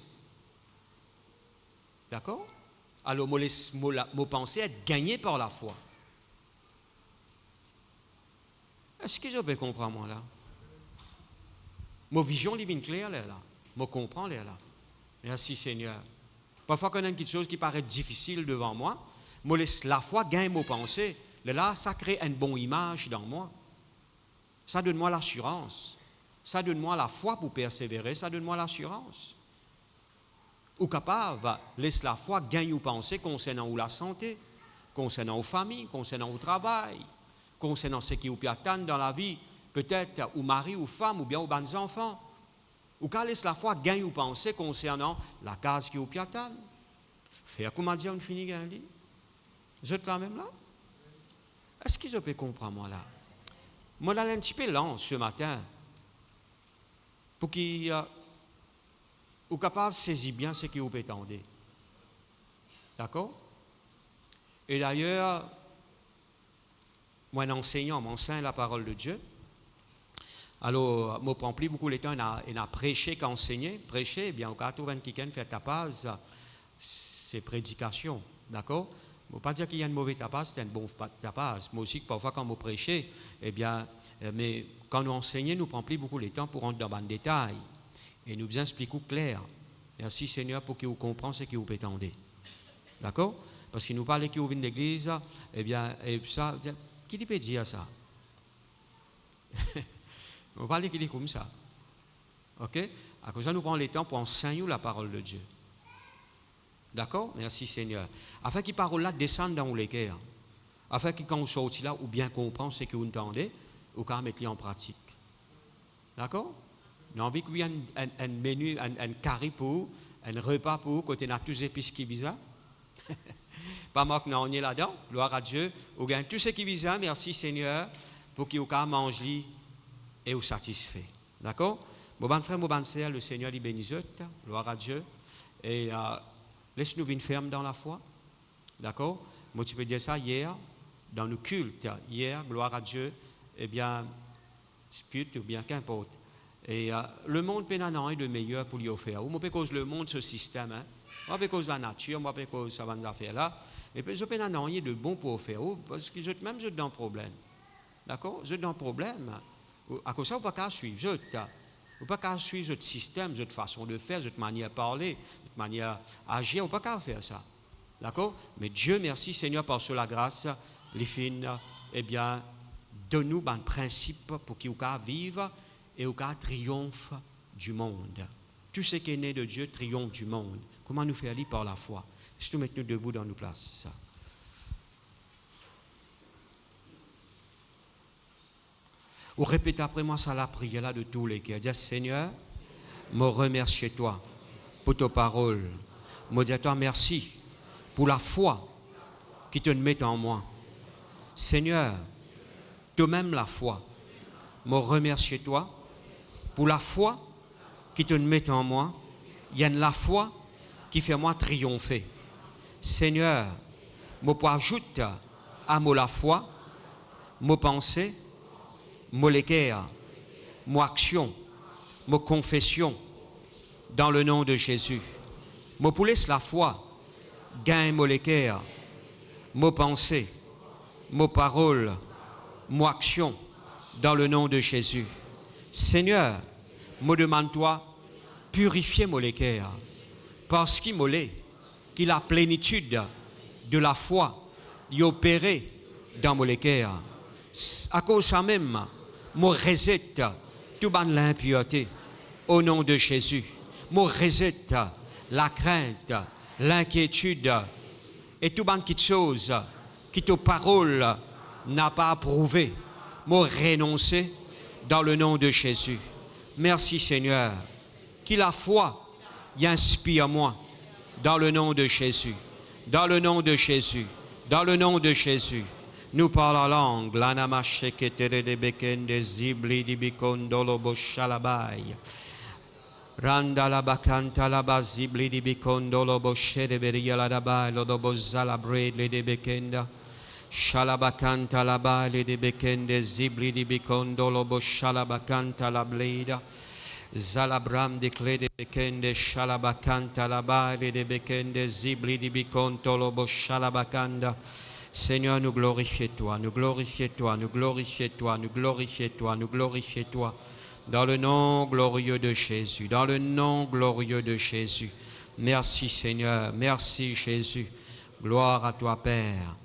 D'accord? Alors, mes pensées être gagnées par la foi. Est-ce que je peux comprendre moi là? Ma vision est claire là. Je comprends là. Merci Seigneur. Parfois, quand il y a quelque chose qui paraît difficile devant moi, je laisse la foi gagner mes pensées. Là, ça crée une bonne image dans moi. Ça donne moi l'assurance. Ça donne moi la foi pour persévérer. Ça donne moi l'assurance. Ou capable, laisse la foi gagner aux pensées concernant la santé, concernant aux familles, concernant au travail, concernant ce qui vous attend dans la vie, peut-être ou mari ou femme ou bien aux bonnes enfants. Ou qu'à laisse la foi gagner aux pensées concernant la case qui vous attend. Faire comment dire on finit gagner. Vous êtes là même là? Est-ce que je peux comprendre moi là? Moi là un petit peu lent ce matin pour qu'il ou capable de saisir bien ce qui vous attend. D'accord? Et d'ailleurs, moi un enseignant m'enseigne la parole de Dieu. Alors, je ne prends plus beaucoup de temps, il a prêché qu'enseigner. Prêcher, eh bien, au cas où quelqu'un fait tapage, c'est prédication. D'accord? Je ne veux pas dire qu'il y a une mauvaise tapage, c'est un bon tapage. Moi aussi, parfois, quand je prêche, eh bien, mais quand nous enseignons, nous ne prenons plus beaucoup de temps pour rentrer dans le détail. Et nous vous expliquons clair. Merci Seigneur pour que vous compreniez ce que vous prétendez. D'accord? Parce que nous parlons qui vous venez de l'église, eh bien, et ça, qui peut dire ça? On va parler qu'il est comme ça. Ok? À cause de ça, nous prenons le temps pour enseigner la parole de Dieu. D'accord? Merci Seigneur. Afin que les paroles-là descendent dans les cœurs. Afin que quand vous sortez là, ou bien comprendre ce que vous entendez, ou quand mettre en pratique. D'accord? Nous avons envie qu'il y ait un menu, un carré pour, un repas pour, côté n'a tous les épices qui visent. Pas moi que nous on est là-dedans. Gloire à Dieu. Ou bien tout ce qui vise, merci Seigneur, pour qu'il y ait mange et vous satisfait. D'accord? Mon bon frère, mon bonne le Seigneur les bénisse. Gloire à Dieu. Et laisse-nous venir ferme dans la foi. D'accord? Moi, tu peux dire ça hier, dans nos cultes. Hier, gloire à Dieu, eh bien, culte ou bien qu'importe. Et le monde peut en de meilleur pour lui offrir. Ou moi, cause le monde, ce système, hein. Moi, cause la nature, moi, cause ça va nous faire là. Et puis, je peux en de bon pour offrir. Parce que même je suis dans un problème. D'accord? Je suis dans un problème. À cause de ça, vous ne pouvez pas suivre. Vous ne pouvez pas suivre votre système, votre façon de faire, votre manière de parler, votre manière d'agir. Vous ne pouvez pas faire ça. D'accord? Mais Dieu, merci Seigneur, par la grâce, les filles, eh bien, donne-nous un principe pour qu'il vive et qu'il triomphe du monde. Tout ce qui est né de Dieu triomphe du monde. Comment nous faire lire par la foi? Si nous mettons debout dans nos places. Ou répétez après moi ça la prière là de tous les cœurs. Dis Seigneur, me remercie toi pour ta parole. Me dis toi merci pour la foi qui te met en moi. Seigneur, toi-même la foi. Me remercie toi pour la foi qui te met en moi. Il y a la foi qui fait moi triompher. Seigneur, me ajoute à moi la foi, me pensée, mon l'équerre, mon action, mon confession, dans le nom de Jésus. Mon laisse la foi, gagne mon l'équerre, mon pensée, mon parole, mon action, dans le nom de Jésus. Seigneur, me demande-toi, purifier mon l'équerre, parce qu'il m'olé, qu'il a la plénitude de la foi, y opérer dans mon l'équerre. À cause de ça même, moi résette tout ban l'impureté au nom de Jésus. Moi résette la crainte, l'inquiétude et tout ban qui chose qui ta parole n'a pas approuvé. Moi renoncer dans le nom de Jésus. Merci Seigneur. Qu'il la foi y inspire moi dans le nom de Jésus. Dans le nom de Jésus. Dans le nom de Jésus. Nous parlons la langue, l'anamache ketere de bekende zibli di bikondolo boshalabai. Randa la bacanta la bazibli di bikondolo boshere beria la dabai lo do bozala bredle de bekenda. Shalabacanta la bale de bekende zibli di bikondolo boshalabacanta la bleda. Zalabram de cle de bekende shalabacanta la bale de bekende zibli di bikontolo boshalabacanda. Seigneur, nous glorifions toi, nous glorifions toi, nous glorifions toi, nous glorifions toi, nous glorifions toi. Dans le nom glorieux de Jésus, dans le nom glorieux de Jésus. Merci Seigneur, merci Jésus. Gloire à toi Père.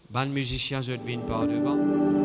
Ban musiciens, je devine par devant.